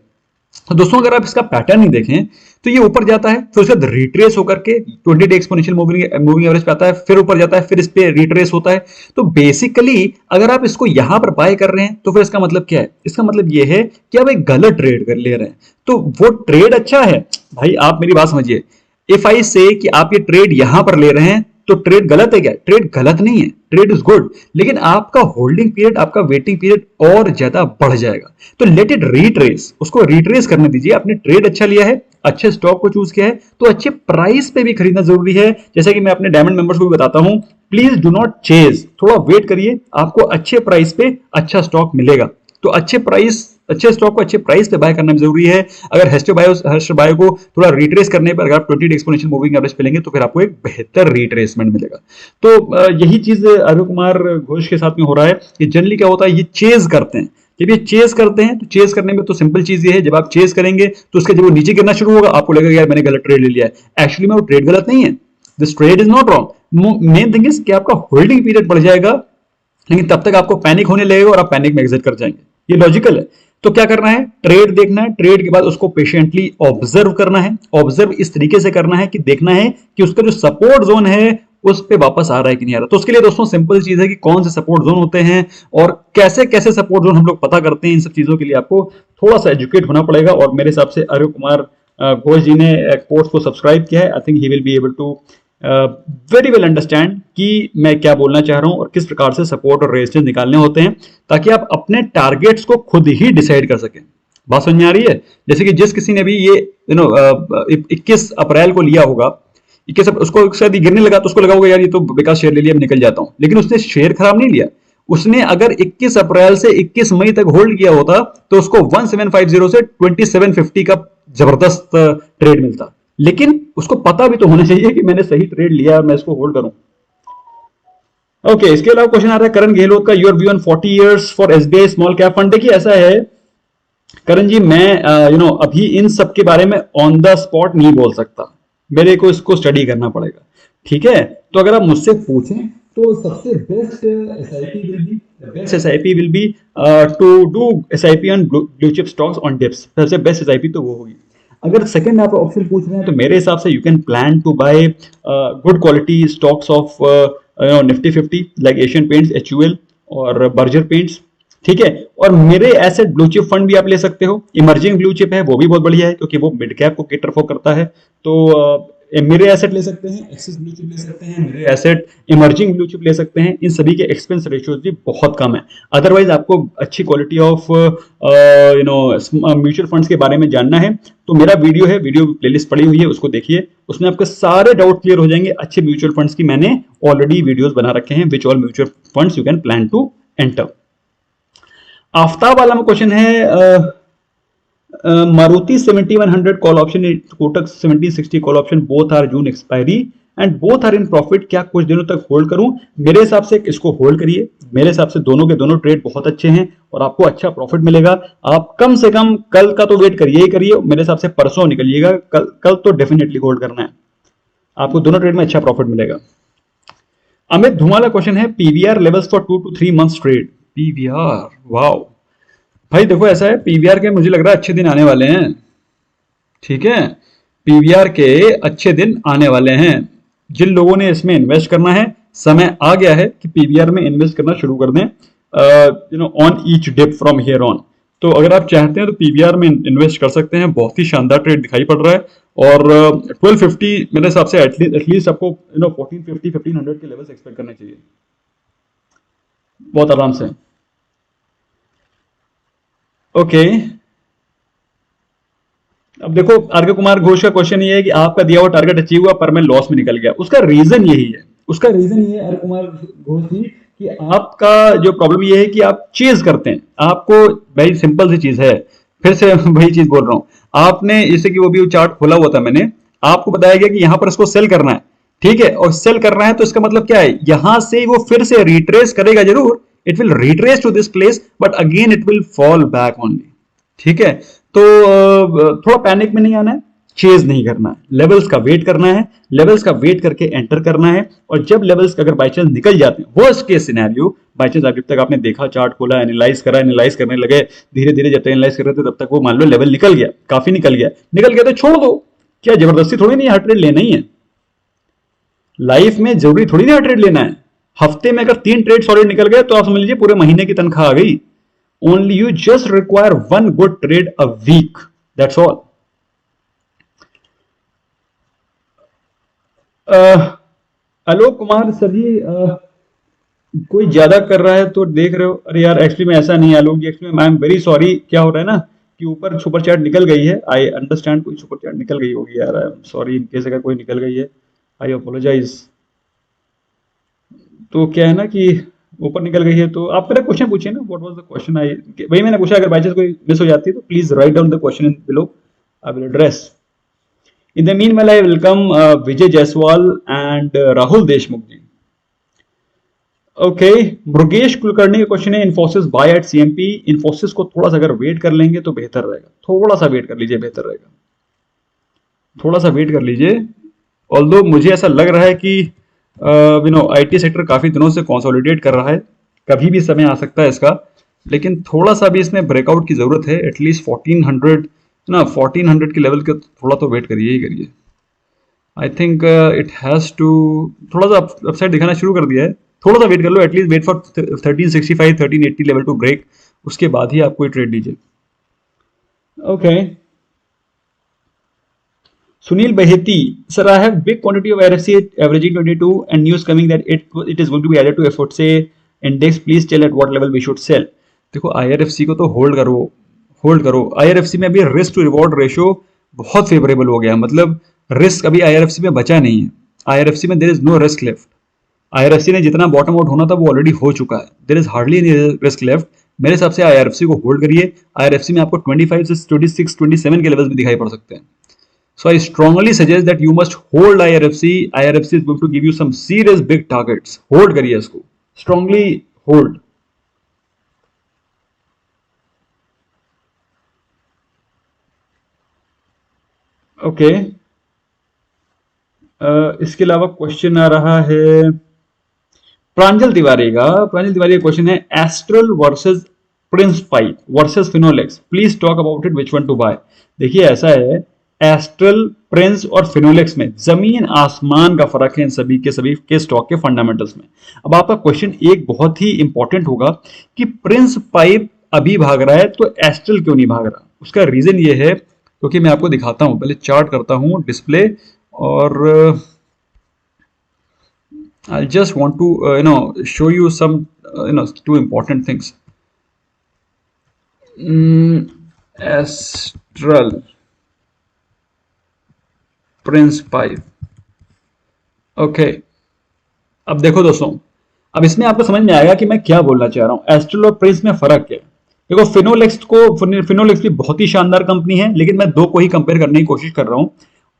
तो दोस्तों अगर आप इसका पैटर्न ही देखें तो ये ऊपर जाता है, फिर उसके बाद रिट्रेस होकर के 20 डे एक्सपोनेंशियल मूविंग एवरेज पे आता है, फिर ऊपर जाता है, फिर इस पे रिट्रेस होता है। तो बेसिकली अगर आप इसको यहां पर बाय कर रहे हैं तो फिर इसका मतलब क्या है, इसका मतलब ये है कि आप एक गलत ट्रेड कर ले रहे हैं। तो वो ट्रेड अच्छा है भाई, आप मेरी बात समझिए, इफ आई से कि आप ये ट्रेड यहां पर ले रहे हैं तो ट्रेड गलत है क्या, ट्रेड गलत नहीं है, ट्रेड इज गुड, लेकिन आपका होल्डिंग पीरियड, आपका वेटिंग पीरियड और ज्यादा बढ़ जाएगा। तो लेट इट रिट्रेस, उसको रिट्रेस करने दीजिए। आपने ट्रेड अच्छा लिया है, अच्छे स्टॉक को चूज किया है, तो अच्छे प्राइस पे भी खरीदना जरूरी है। जैसे कि मैं अपने डायमंड मेंबर्स को भी बताता हूं, प्लीज डू नॉट चेज, थोड़ा वेट करिए, आपको अच्छे प्राइस पे अच्छा स्टॉक मिलेगा। तो अच्छे स्टॉक को अच्छे प्राइस पे बाय करना जरूरी है। अगर हेस्टर बायो को थोड़ा रिट्रेस करने पर अगर आप 20 एक्सपोनेंशियल मूविंग एवरेज पे लेंगे तो फिर आपको एक बेहतर रिट्रेसमेंट मिलेगा। तो यही चीज अर्घ कुमार घोष के साथ में हो रहा है कि जनरली क्या होता है, ये चेज करते हैं। जब ये चेज करते हैं तो चेज करने में तो सिंपल चीज ये है, जब आप चेज करेंगे तो उसके जब वो नीचे गिरना शुरू होगा आपको लगेगा यार मैंने गलत ट्रेड ले लिया है। एक्चुअली में वो ट्रेड गलत नहीं है, this trade is not wrong. Main thing is कि आपका होल्डिंग पीरियड बढ़ जाएगा, लेकिन तब तक आपको पैनिक होने लगेगा और आप पैनिक में एग्जिट कर जाएंगे। ये लॉजिकल है। तो क्या करना है, ट्रेड देखना है, ट्रेड के बाद उसको पेशेंटली ऑब्जर्व करना है। ऑब्जर्व इस तरीके से करना है कि देखना है कि उसका जो सपोर्ट जोन है उस पे वापस आ रहा है कि नहीं आ रहा। तो उसके लिए दोस्तों सिंपल चीज है कि कौन से सपोर्ट जोन होते हैं और कैसे कैसे सपोर्ट जोन हम लोग पता करते हैं। इन सब चीजों के लिए आपको थोड़ा सा एजुकेट होना पड़ेगा। और मेरे हिसाब से अर्घ कुमार घोष जी ने कोर्स को सब्सक्राइब किया है, I think he will be able to very well understand कि मैं क्या बोलना चाह रहा हूं और किस प्रकार से सपोर्ट और रेजिस्टेंस निकालने होते हैं, ताकि आप अपने टारगेट्स को खुद ही डिसाइड कर सकें। बात समझ में आ रही है? जैसे कि जिस किसी ने भी ये 21 अप्रैल को लिया होगा, 21 उसको शायद गिरने लगा तो उसको लगा होगा यार ये तो बेकार शेयर ले लिया, मैं निकल जाता हूं, लेकिन उसने शेयर खराब नहीं लिया। उसने अगर 21 अप्रैल से 21 मई तक होल्ड किया होता तो उसको 1750 से 2750 का जबरदस्त ट्रेड मिलता। लेकिन उसको पता भी तो होना चाहिए कि मैंने सही ट्रेड लिया, मैं इसको होल्ड करूं। ओके, इसके अलावा क्वेश्चन आ रहा है करण गहलोत का, your view on 40 years for SBI small cap fund. देखिए ऐसा है करण जी, मैं अभी इन सब के बारे में ऑन द स्पॉट नहीं बोल सकता, मेरे को इसको स्टडी करना पड़ेगा, ठीक है? तो अगर आप मुझसे पूछें तो सबसे best SIP will be to do SIP on blue chip stocks on dips. सबसे बेस्ट एसआईपी तो वो होगी। अगर सेकंड आप ऑप्शन पूछ रहे हैं तो मेरे हिसाब से you can plan to buy good quality stocks of Nifty 50 like Asian Paints, HUL और बर्जर पेंट्स, ठीक है? और मेरे एसेट ब्लू चिप फंड भी आप ले सकते हो। इमर्जिंग ब्लू चिप है वो भी बहुत बढ़िया है क्योंकि वो मिड कैप को केटर फॉर करता है। तो मेरे एसेट ले सकते हैं, एक्सिस ब्लू चिप ले सकते हैं, मेरे एसेट इमर्जिंग ब्लू चिप ले सकते हैं। इन सभी के एक्सपेंस रेशियोज भी बहुत कम है। अदरवाइज आपको अच्छी क्वालिटी ऑफ म्यूचुअल फंड्स के बारे में जानना है तो मेरा वीडियो है, वीडियो प्लेलिस्ट पड़ी हुई है, उसको देखिए, उसमें आपके सारे डाउट क्लियर हो जाएंगे। अच्छे म्यूचुअल फंड्स की मैंने ऑलरेडी वीडियोस बना रखे हैं, which all mutual funds you can plan to enter. Aftab वाला में क्वेश्चन है Maruti 7100 call option, Kotak 1760 call option, both are June expiry and both are in profit, क्या कुछ दिनों तक होल्ड करूं? मेरे हिसाब से इसको होल्ड करिए। मेरे हिसाब से दोनों के दोनों ट्रेड बहुत अच्छे हैं और आपको अच्छा प्रॉफिट मिलेगा। आप कम से कम कल का तो वेट करिए ही करिए, मेरे हिसाब से परसों निकलिएगा, कल तो डेफिनेटली होल्ड करना है, आपको दोनों ट्रेड में अच्छा प्रॉफिट मिलेगा। अमित धुमाला क्वेश्चन है PVR levels for 2 to 3 months trade. PVR, wow भाई देखो ऐसा है, पीवीआर के मुझे लग रहा है अच्छे दिन आने वाले हैं, ठीक है? पीवीआर के अच्छे दिन आने वाले हैं। जिन लोगों ने इसमें इन्वेस्ट करना है, समय आ गया है कि पीवीआर में इन्वेस्ट करना शुरू कर दें on each dip from here on. तो अगर आप चाहते हैं तो पीवीआर में इन्वेस्ट कर सकते हैं, बहुत ही शानदार ट्रेड दिखाई पड़ रहा है। और 1250 मेरे हिसाब से एटलीस्ट आपको 1450 1500 के लेवल्स एक्सपेक्ट करने चाहिए बहुत आराम से। ओके, अब देखो आर्के कुमार घोष का क्वेश्चन ये है कि आपका दिया हुआ टारगेट अचीव हुआ पर मैं लॉस में निकल गया। उसका रीजन यही है, आर्के कुमार घोष जी, कि आपका जो प्रॉब्लम ये है कि आप चेज करते हैं। आपको भाई सिंपल सी चीज है, फिर से वही चीज बोल रहा हूं, आपने जैसे कि वो भी चार्ट खोला हुआ था, मैंने आपको बताया गया कि यहां पर इसको सेल करना है, ठीक है? और सेल करना है तो इसका मतलब क्या है, यहां से वो फिर से रिट्रेस करेगा जरूर, it will retrace to this place but again it will fall back only, ठीक है? तो थोड़ा पैनिक में नहीं आना है, चेज नहीं करना है, लेवल्स का वेट करना है, लेवल्स का वेट करके एंटर करना है। और जब लेवल्स अगर बाई चांस निकल जाते हैं, worst case scenario, by chance जब तक आपने देखा चार्ट खोला, एनालाइज करा, एनालाइज करने लगे, धीरे धीरे जब तक एनालाइज कर रहे थे तब तक वो मान लो लेवल निकल गया, काफी निकल गया तो छोड़ दो। क्या जबरदस्ती थोड़ी नहीं हर ट्रेड लेना ही है, लाइफ में जरूरी थोड़ी नहीं हर ट्रेड लेना है। हफ्ते में अगर 3 ट्रेड सॉलिड निकल गए तो आप समझ लीजिए पूरे महीने की तनख्वाह आ गई। Only you just require one good trade a week. That's all. Alok Kumar sir ji, कोई ज्यादा कर रहा है तो देख रहे हो? अरे यार एक्चुअली में ऐसा नहीं Alok ji, actually I am very sorry. क्या हो रहा है ना कि ऊपर सुपर चैट निकल गई है, आई अंडरस्टैंड, कोई सुपर चैट निकल गई होगी यार, I am sorry in case अगर कोई निकल गई है, आई अपोलोजाइज। तो क्या है ना कि ऊपर निकल गई है, तो आप मेरा क्वेश्चन पूछिए ना, व्हाट वाज द क्वेश्चन, आई वही मैंने पूछा। अगर बाई चांस कोई मिस हो जाती है तो please write down the question in below, I will address. In the meanwhile I welcome Vijay Jaiswal and Rahul Deshmukh ji. Okay, Murugesh Kulkarni का क्वेश्चन है Infosys buy at CMP. Infosys को थोड़ा सा अगर वेट कर लेंगे तो बेहतर रहेगा, थोड़ा सा वेट कर लीजिए, बेहतर रहेगा, थोड़ा सा वेट कर लीजिए। ऑल्दो मुझे ऐसा लग रहा है कि आईटी सेक्टर काफी दिनों से कंसोलिडेट कर रहा है, कभी भी समय आ सकता है इसका, लेकिन थोड़ा सा भी इसमें ब्रेकआउट की जरूरत है। एटलीस्ट 1400 के लेवल के थोड़ा तो वेट करिए ही करिए। I think it has to थोड़ा सा अपसाइड दिखाना शुरू कर दिया है, थोड़ा सा वेट कर लो, at least wait for 1365 1380 level to break, उसके बाद ही आप कोई ट्रेड लीजिए। Okay Sunil Baheti, sir, I have big quantity of IRFC averaging 22 and news coming that it is going to be added to FTSE index. Please tell at what level we should sell. देखो IRFC को तो hold करो। IRFC में अभी risk to reward ratio बहुत favourable हो गया, मतलब रिस्क अभी IRFC में बचा नहीं है। IRFC में there is no risk left. IRFC ने जितना बॉटम आउट होना था वो ऑलरेडी हो चुका है। There is hardly any risk left. मेरे हिसाब से IRFC को होल्ड करिए। IRFC में आपको 25 से 26, 27 के लेवल्स भी दिखाई पड़ सकते हैं। So I strongly suggest that you must hold IRFC. IRFC is going to give you some serious big targets. Hold करिए इसको. Strongly hold. Okay. इसके अलावा क्वेश्चन आ रहा है प्रांजल तिवारी का क्वेश्चन है Astral versus Prince pipe versus Finolex, please talk about it, which one to buy. देखिए ऐसा है, एस्ट्रल, प्रिंस और फिनोलेक्स में जमीन आसमान का फर्क है इन सभी के स्टॉक के फंडामेंटल्स में। अब आपका क्वेश्चन एक बहुत ही इंपॉर्टेंट होगा कि प्रिंस पाइप अभी भाग रहा है तो एस्ट्रल क्यों नहीं भाग रहा। उसका रीजन ये है क्योंकि मैं आपको दिखाता हूं, पहले चार्ट करता हूं डिस्प्ले, और I just want to show you some two important things. Astral, Prince pipe. Okay, अब देखो दोस्तों, अब इसमें आपको समझ में आएगा कि मैं क्या बोलना चाह रहा हूं। एस्ट्रल और प्रिंस में फर्क क्या है। देखो फिनोलेक्स भी बहुत ही शानदार कंपनी है, लेकिन मैं दो को ही कंपेयर करने की कोशिश कर रहा हूं।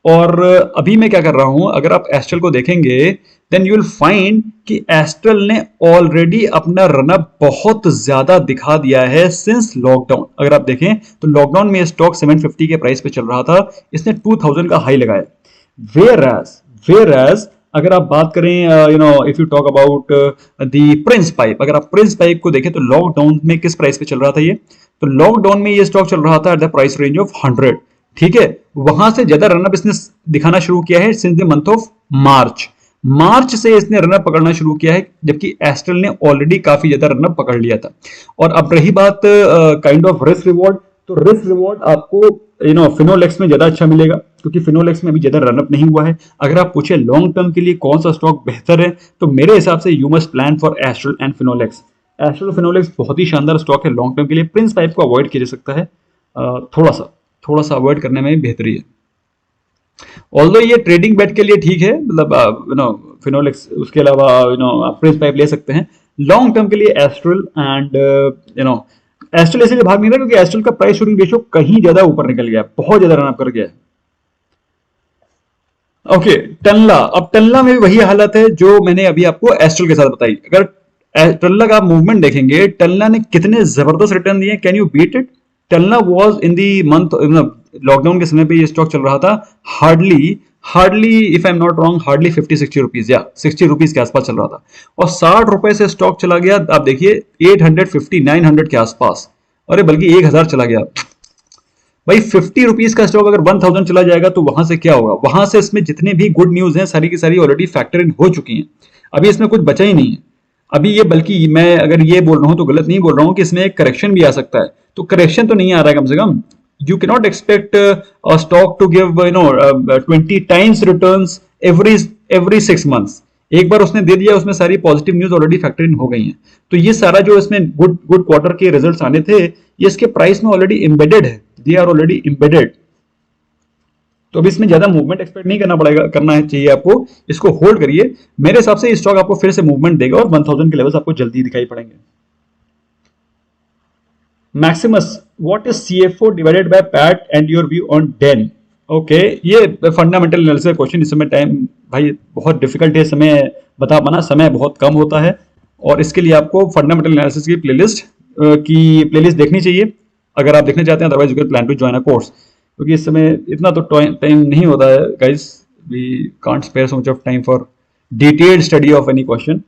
और अभी मैं क्या कर रहा हूं, अगर आप एस्ट्रल को देखेंगे देन यू विल फाइंड कि एस्ट्रल ने ऑलरेडी अपना रनअप बहुत ज्यादा दिखा दिया है सिंस लॉकडाउन। अगर आप देखें तो लॉकडाउन में स्टॉक 750 के प्राइस पे चल रहा था, इसने 2000 का हाई लगाया। वेयर एज अगर आप बात करें if you talk about the Prince pipe, अगर आप प्रिंस पाइप को देखें तो लॉकडाउन में किस प्राइस पे चल रहा था ये, तो लॉकडाउन में ये स्टॉक चल रहा था at the price range of 100। ठीक है, वहां से ज्यादा रनअप इसने दिखाना शुरू किया है since the month of March से इसने रनअप पकड़ना शुरू किया है, जबकि एस्ट्रल ने ऑलरेडी काफी ज्यादा रनअप पकड़ लिया था। और अब रही बात काइंड ऑफ रिस्क रिवॉर्ड, तो रिस्क रिवॉर्ड आपको फिनोलेक्स में ज्यादा अच्छा मिलेगा क्योंकि फिनोलेक्स में अभी ज्यादा रनअप नहीं हुआ है। अगर आप पूछे लॉन्ग टर्म के लिए कौन सा स्टॉक बेहतर है, तो मेरे हिसाब से you must plan for astral and Finolex. Astral और फिनोलेक्स बहुत ही शानदार स्टॉक है लॉन्ग टर्म के लिए। प्रिंस पाइप को अवॉइड किया जा सकता है, थोड़ा सा अवॉइड करने में बेहतरी है। ऑल्दो ये ट्रेडिंग बेट के लिए ठीक है, मतलब फिनोलेक्स, उसके अलावा आप प्रिंस पाइप ले सकते हैं। लॉन्ग टर्म के लिए एस्ट्रल एंड एस्ट्रल इसलिए भाग नहीं रहा क्योंकि एस्ट्रल का प्राइस शूटिंग रेशियो कहीं ज्यादा ऊपर निकल गया, बहुत ज्यादा रन अप कर गया है। ओके, टनला, अब टनला में भी वही हालत है जो मैंने अभी आपको एस्ट्रल के साथ बताई। अगर टनला का आप मूवमेंट देखेंगे, टनला ने कितने जबरदस्त रिटर्न दिए, can you beat it. Tanla was in the month, lockdown के समय पे ये स्टॉक चल रहा था hardly if I am not wrong hardly 50-60 rupees या 60 रुपीज के आसपास चल रहा था, और 60 रुपए से स्टॉक चला गया, आप देखिए 850-900 के आसपास, अरे बल्कि 1000 चला गया। भाई 50 रुपीज का स्टॉक अगर 1000 चला जाएगा तो वहां से क्या होगा। वहां से इसमें जितने भी गुड न्यूज हैं सारी की सारी ऑलरेडी फैक्टर इन हो चुकी हैं, अभी इसमें कुछ बचा ही नहीं है। अभी ये, बल्कि मैं अगर ये बोल रहा हूं तो गलत नहीं बोल रहा हूं कि इसमें एक करेक्शन भी आ सकता है, तो करेक्शन तो नहीं आ रहा है कम से कम। You cannot expect a stock to give 20 times returns every 6 months. एक बार उसने दे दिया, उसमें सारी positive news already factor in हो गई हैं, तो ये सारा जो इसमें गुड क्वार्टर के रिजल्ट्स आने थे ये इसके प्राइस में ऑलरेडी एम्बेडेड है, दे आर ऑलरेडी एम्बेडेड। तो अभी इसमें ज्यादा मूवमेंट एक्सपेक्ट नहीं करना है चाहिए आपको, इसको होल्ड करिए। मेरे हिसाब से स्टॉक आपको फिर से मूवमेंट देगा और 1000 के लेवल्स आपको जल्दी दिखाई पड़ेंगे। Maximus, what is CFO divided by PAT and your view on DEN? Okay, ये फंडामेंटल एनालिसिस क्वेश्चन, इस समय टाइम भाई बहुत डिफिकल्ट है, समय बहुत कम होता है, और इसके लिए आपको फंडामेंटल एनालिसिस की प्लेलिस्ट देखनी चाहिए अगर आप देखना चाहते हैं। Otherwise you can plan to join a course, क्योंकि इस समय इतना तो टाइम नहीं होता है guys, we can't spare so much of time for detailed study of any question.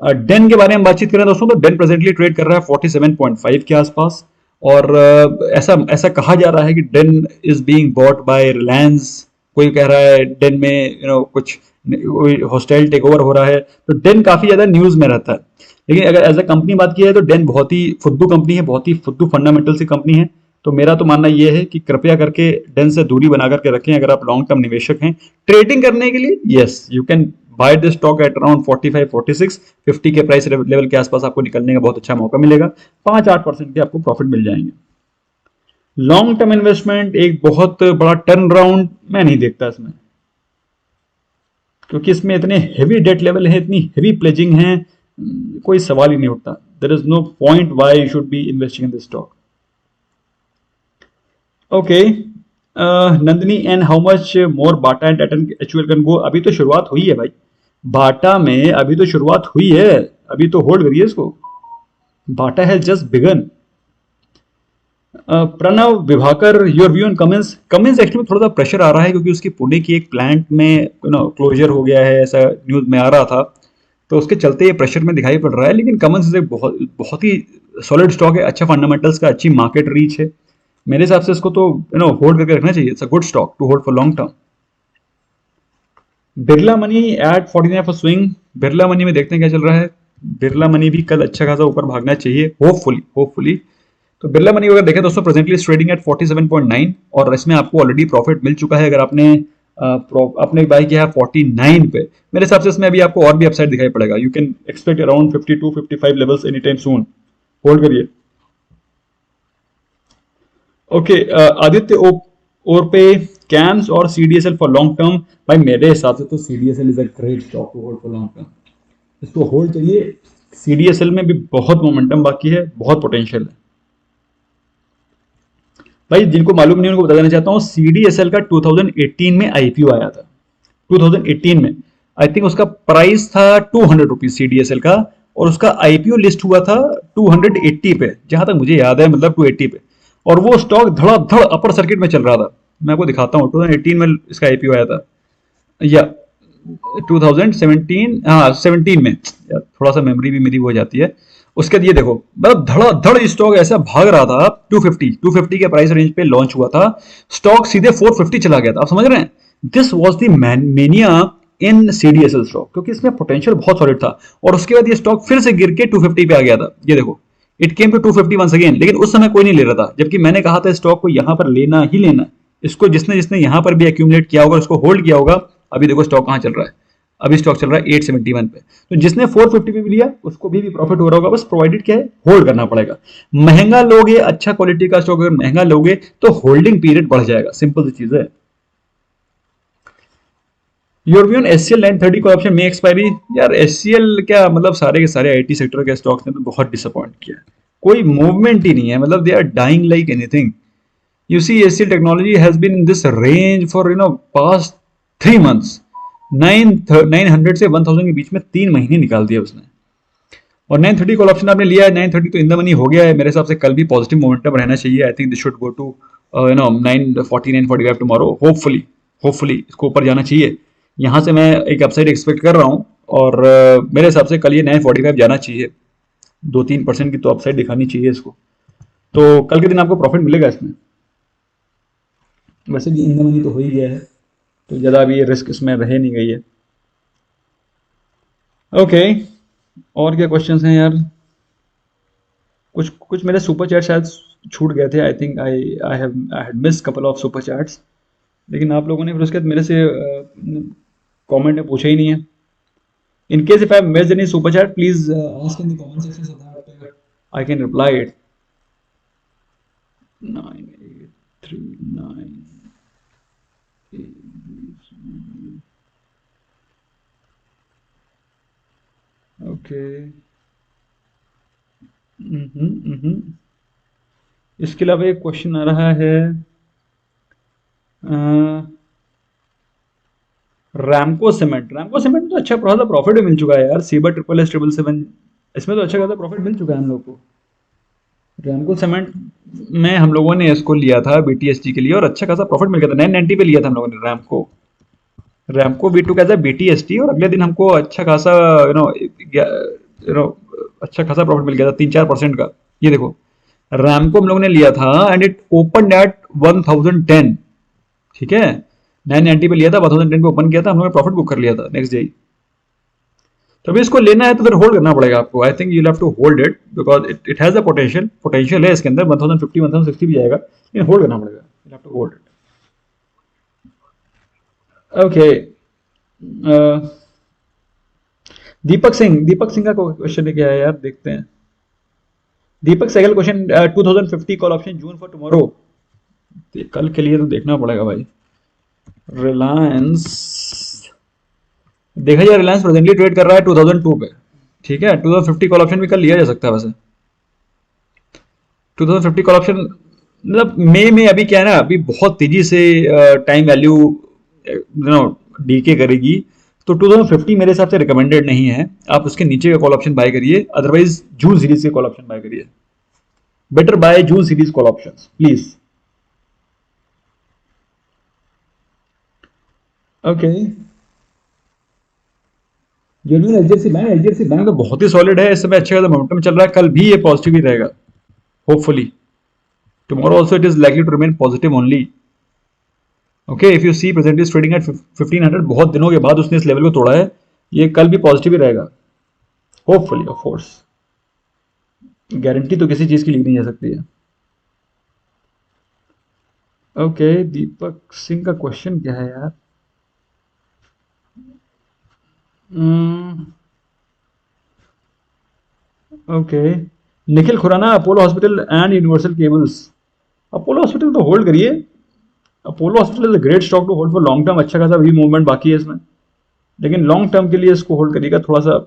Den के बारे में बातचीत करें दोस्तों, तो डेन प्रेजेंटली ट्रेड कर रहा है 47.5 के आसपास, और ऐसा कहा जा रहा है कि Den is being bought by Reliance. कोई कह रहा है डेन में कुछ हॉस्टाइल टेक ओवर हो रहा है, तो डेन काफी ज्यादा न्यूज में रहता है। लेकिन अगर एज अ कंपनी बात की है तो डेन बहुत ही फुद्दू कंपनी है, बहुत ही फुद्दू फंडामेंटल सी कंपनी है। तो मेरा तो मानना यह है कि कृपया करके डन से दूरी बना करके रखें अगर आप लॉन्ग टर्म निवेशक हैं। ट्रेडिंग करने के लिए yes you can buy this stock at around 45 46 50 के प्राइस लेवल के आसपास आपको निकलने का बहुत अच्छा मौका मिलेगा। 5-8% के आपको प्रॉफिट मिल जाएंगे। लॉन्ग टर्म इन्वेस्टमेंट एक बहुत बड़ा टर्न अराउंड मैं नहीं देखता इसमें, क्योंकि इसमें इतने हेवी डेट लेवल है, इतनी हेवी प्लेजिंग है, कोई सवाल ही नहीं उठता। There is no point why you should be investing in this stock. Okay Nandini, and how much more Bata and Titan HUL can go? अभी तो शुरुआत हुई है भाई, बाटा में अभी तो शुरुआत हुई है, अभी तो होल्ड करिए इसको। Bata has just begun. Pranav Vibhakar, your view on Cummins? Cummins actually थोड़ा सा प्रेशर आ रहा है क्योंकि उसकी पुणे की एक प्लांट में क्लोजर हो गया है, ऐसा न्यूज में आ रहा था, तो उसके चलते ये प्रेशर में दिखाई पड़ रहा है। लेकिन कमिंस एक बहुत बहुत ही सॉलिड स्टॉक है, अच्छा फंडामेंटल्स का, अच्छी मार्केट रीच है। मेरे हिसाब से इसको तो होल्ड करके रखना चाहिए। It's a good stock to hold for long term. Birla money at 49 for swing. Birla money में देखते हैं क्या चल रहा है। बिरला मनी भी कल अच्छा खासा ऊपर भागना चाहिए, होपफुली होपफुली। तो बिरला मनी अगर देखें दोस्तों, प्रेजेंटली ट्रेडिंग एट 47.9 और इसमें आपको ऑलरेडी प्रॉफिट मिल चुका है। अगर आपने बाई किया है 49 पे, मेरे हिसाब से इसमें अभी आपको और भी अपसाइड दिखाई पड़ेगा। You can expect around 52-55 levels any time soon. Hold करिए। ओके आदित्य और पे कैम्स और सीडीएसएल फॉर लॉन्ग टर्म? भाई मेरे हिसाब से तो CDSL is a great stock to hold for long term. इसको होल्ड करिए। सीडीएसएल में भी बहुत मोमेंटम बाकी है, बहुत पोटेंशियल है। भाई जिनको मालूम नहीं उनको बता देना चाहता हूँ, सीडीएसएल का 2018 में आईपीओ आया था। 2018 में आई थिंक उसका प्राइस था 200 रुपीज सीडीएसएल का, और उसका आईपीओ लिस्ट हुआ था 280 पे, जहां तक मुझे याद है, मतलब 280 पे। और वो स्टॉक धड़ाधड़ अपर सर्किट में चल रहा था। मैं आपको दिखाता हूँ, 2018 में इसका आईपीओ आया था, या 2017, हाँ 17 में। यार थोड़ा सा मेमोरी भी मेरी हो जाती है। उसके बाद ये देखो, मतलब धड़ाधड़ स्टॉक ऐसा भाग रहा था। 250 के प्राइस रेंज पे लॉन्च हुआ था, स्टॉक सीधे 450 चला गया था। आप समझ रहे हैं? This was the mania in CDSL stock, क्योंकि इसमें पोटेंशियल बहुत सॉलिड था। और उसके बाद ये स्टॉक फिर से गिर के 250 पे आ गया था। ये देखो, it came to 250 once again, लेकिन उस समय कोई नहीं ले रहा था, जबकि मैंने कहा था स्टॉक को यहां पर लेना ही लेना। इसको जिसने जिसने यहां पर भी एक्यूमुलेट किया होगा, उसको होल्ड किया होगा। अभी देखो स्टॉक कहां चल रहा है, अभी स्टॉक चल रहा है 871 पे। तो जिसने 450 पे भी लिया उसको भी प्रॉफिट हो रहा होगा, बस प्रोवाइडेड क्या है, होल्ड करना पड़ेगा। महंगा लोगे, अच्छा क्वालिटी का स्टॉक अगर महंगा लोगे तो होल्डिंग पीरियड बढ़ जाएगा, सिंपल सी चीज है। Your view on HCL 930 call option में एक्सपायरी? यार एचसीएल क्या, मतलब सारे के सारे आईटी सेक्टर के स्टॉक्स ने तो बहुत डिसअपॉइंट किया है, कोई मूवमेंट ही नहीं है, मतलब they are dying like anything. You see, HCL Technology has been in this range for past 3 months. 900 से 1000 के बीच में 3 महीने निकाल दिया उसने। और 930 कॉल ऑप्शन आपने लिया है, 930 तो इन द मनी हो गया है। मेरे हिसाब से कल भी पॉजिटिव मोमेंटम रहना चाहिए। I think this should go to 940 945 tomorrow. Hopefully hopefully इसको ऊपर जाना चाहिए। यहाँ से मैं एक अपसाइड एक्सपेक्ट कर रहा हूँ, और मेरे हिसाब से कल ये 945 जाना चाहिए। 2-3% की तो अपसाइड दिखानी चाहिए इसको। तो कल के दिन आपको प्रॉफिट मिलेगा इसमें। वैसे भी इन द मनी तो हो ही गया है, तो ज़्यादा अभी रिस्क इसमें रह नहीं गई है। ओके और क्या क्वेश्चंस हैं यार? कुछ कुछ मेरे सुपर चैट शायद छूट गए थे। I think I had miss couple of super chats, लेकिन आप लोगों ने फिर उसके बाद मेरे से कमेंट में पूछा ही नहीं है। इन case if I missed any super chat, please ask in the comment section so that I can reply it. 9839 okay. इसके अलावा एक क्वेश्चन आ रहा है, रैमको सीमेंट। रैमको सीमेंट तो अच्छा खासा प्रॉफिट भी मिल चुका है यार। सीबर 777, इसमें तो अच्छा खासा प्रॉफिट मिल चुका है हम लोग को। रैमको सीमेंट में हम लोगों ने इसको लिया था बीटीएसटी के लिए, और अच्छा खासा प्रॉफिट मिल गया था। 990 पे लिया था हम लोगों ने रैमको वी टू कैसा बीटीएसटी, और अगले दिन हमको अच्छा खासा अच्छा खासा प्रॉफिट मिल गया था, 3-4% का। ये देखो रैमको हम लोगों ने लिया था एंड इट ओपन एट 1010। ठीक है, 990 पे लिया था, 1010 पे ओपन किया था, हम लोगों ने प्रॉफिट बुक कर लिया था नेक्स्ट डे। तो अभी इसको लेना है तो फिर होल्ड करना पड़ेगा आपको. I think you have to hold it because it has a potential है इसके अंदर. 1050 1060 भी जाएगा, लेकिन होल्ड करना पड़ेगा. You have to hold it. Okay, Deepak Singh का क्वेश्चन क्या है यार, देखते हैं. Deepak Sehgal question, 2050 call option June for tomorrow. कल के लिए तो देखना पड़ेगा भाई. रिलायंस, देखा जाए रिलायंस प्रेजेंटली ट्रेड कर रहा है 2002 पे. ठीक है, 2050 कॉल ऑप्शन भी कल लिया जा सकता है. वैसे 2050 कॉल ऑप्शन मतलब मई में अभी क्या है ना, अभी बहुत तेजी से टाइम वैल्यू डीके करेगी. तो 2050 मेरे हिसाब से रिकमेंडेड नहीं है. आप उसके नीचे का कॉल ऑप्शन बाय करिए, अदरवाइज जून सीरीज के कॉल ऑप्शन बाय करिए. Better by June series call option please. Okay, HDFC bank तो बहुत ही सॉलिड है इस समय. अच्छा खासा मोमेंटम चल रहा है. कल भी ये पॉजिटिव ही रहेगा hopefully. Tomorrow also it is likely to remain positive only. Okay, if you see present is trading at 1500, बहुत दिनों के बाद उसने इस लेवल को तोड़ा है. ये कल भी पॉजिटिव ही रहेगा होपफुली. ऑफ कोर्स गारंटी तो किसी चीज की ली नहीं जा सकती है. ओके, दीपक सिंह का क्वेश्चन क्या है यार. Okay, Nikhil Khurana, Apollo Hospital and Universal Cables. Apollo Hospital तो होल्ड करिए. Apollo Hospital is a great stock to hold for long term. अच्छा खासा भी मूवमेंट बाकी है इसमें, लेकिन लॉन्ग टर्म के लिए इसको होल्ड करिएगा. थोड़ा सा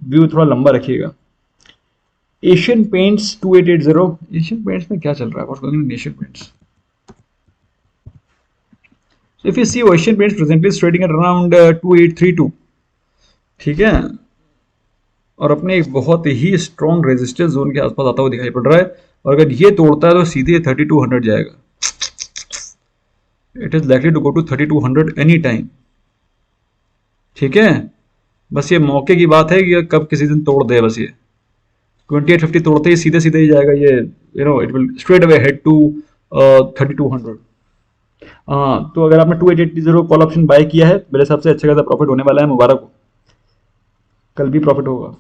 व्यू थोड़ा लंबा रखिएगा. Asian paints 2880. एशियन पेंट्स में क्या चल रहा है? What's going on in Asian paints? So if you see Asian Paints presently is trading at around 2832. ठीक है, और अपने एक बहुत ही स्ट्रॉन्ग रेजिस्टेंस जोन के आसपास आता हुआ दिखाई पड़ रहा है. और अगर ये तोड़ता है तो सीधे 3200 जाएगा. It is likely to go to 3200 any time. ठीक है, बस ये मौके की बात है कि कब किसी दिन तोड़ दे. बस ये 2850 तोड़ते ही सीधे सीधे ही जाएगा ये. It will straight away head to 3200. हाँ, तो अगर आपने 2880 कॉल ऑप्शन बाय किया है, मेरे हिसाब से अच्छा खासा प्रॉफिट होने वाला है. मुबारक हो, कल भी प्रॉफिट होगा.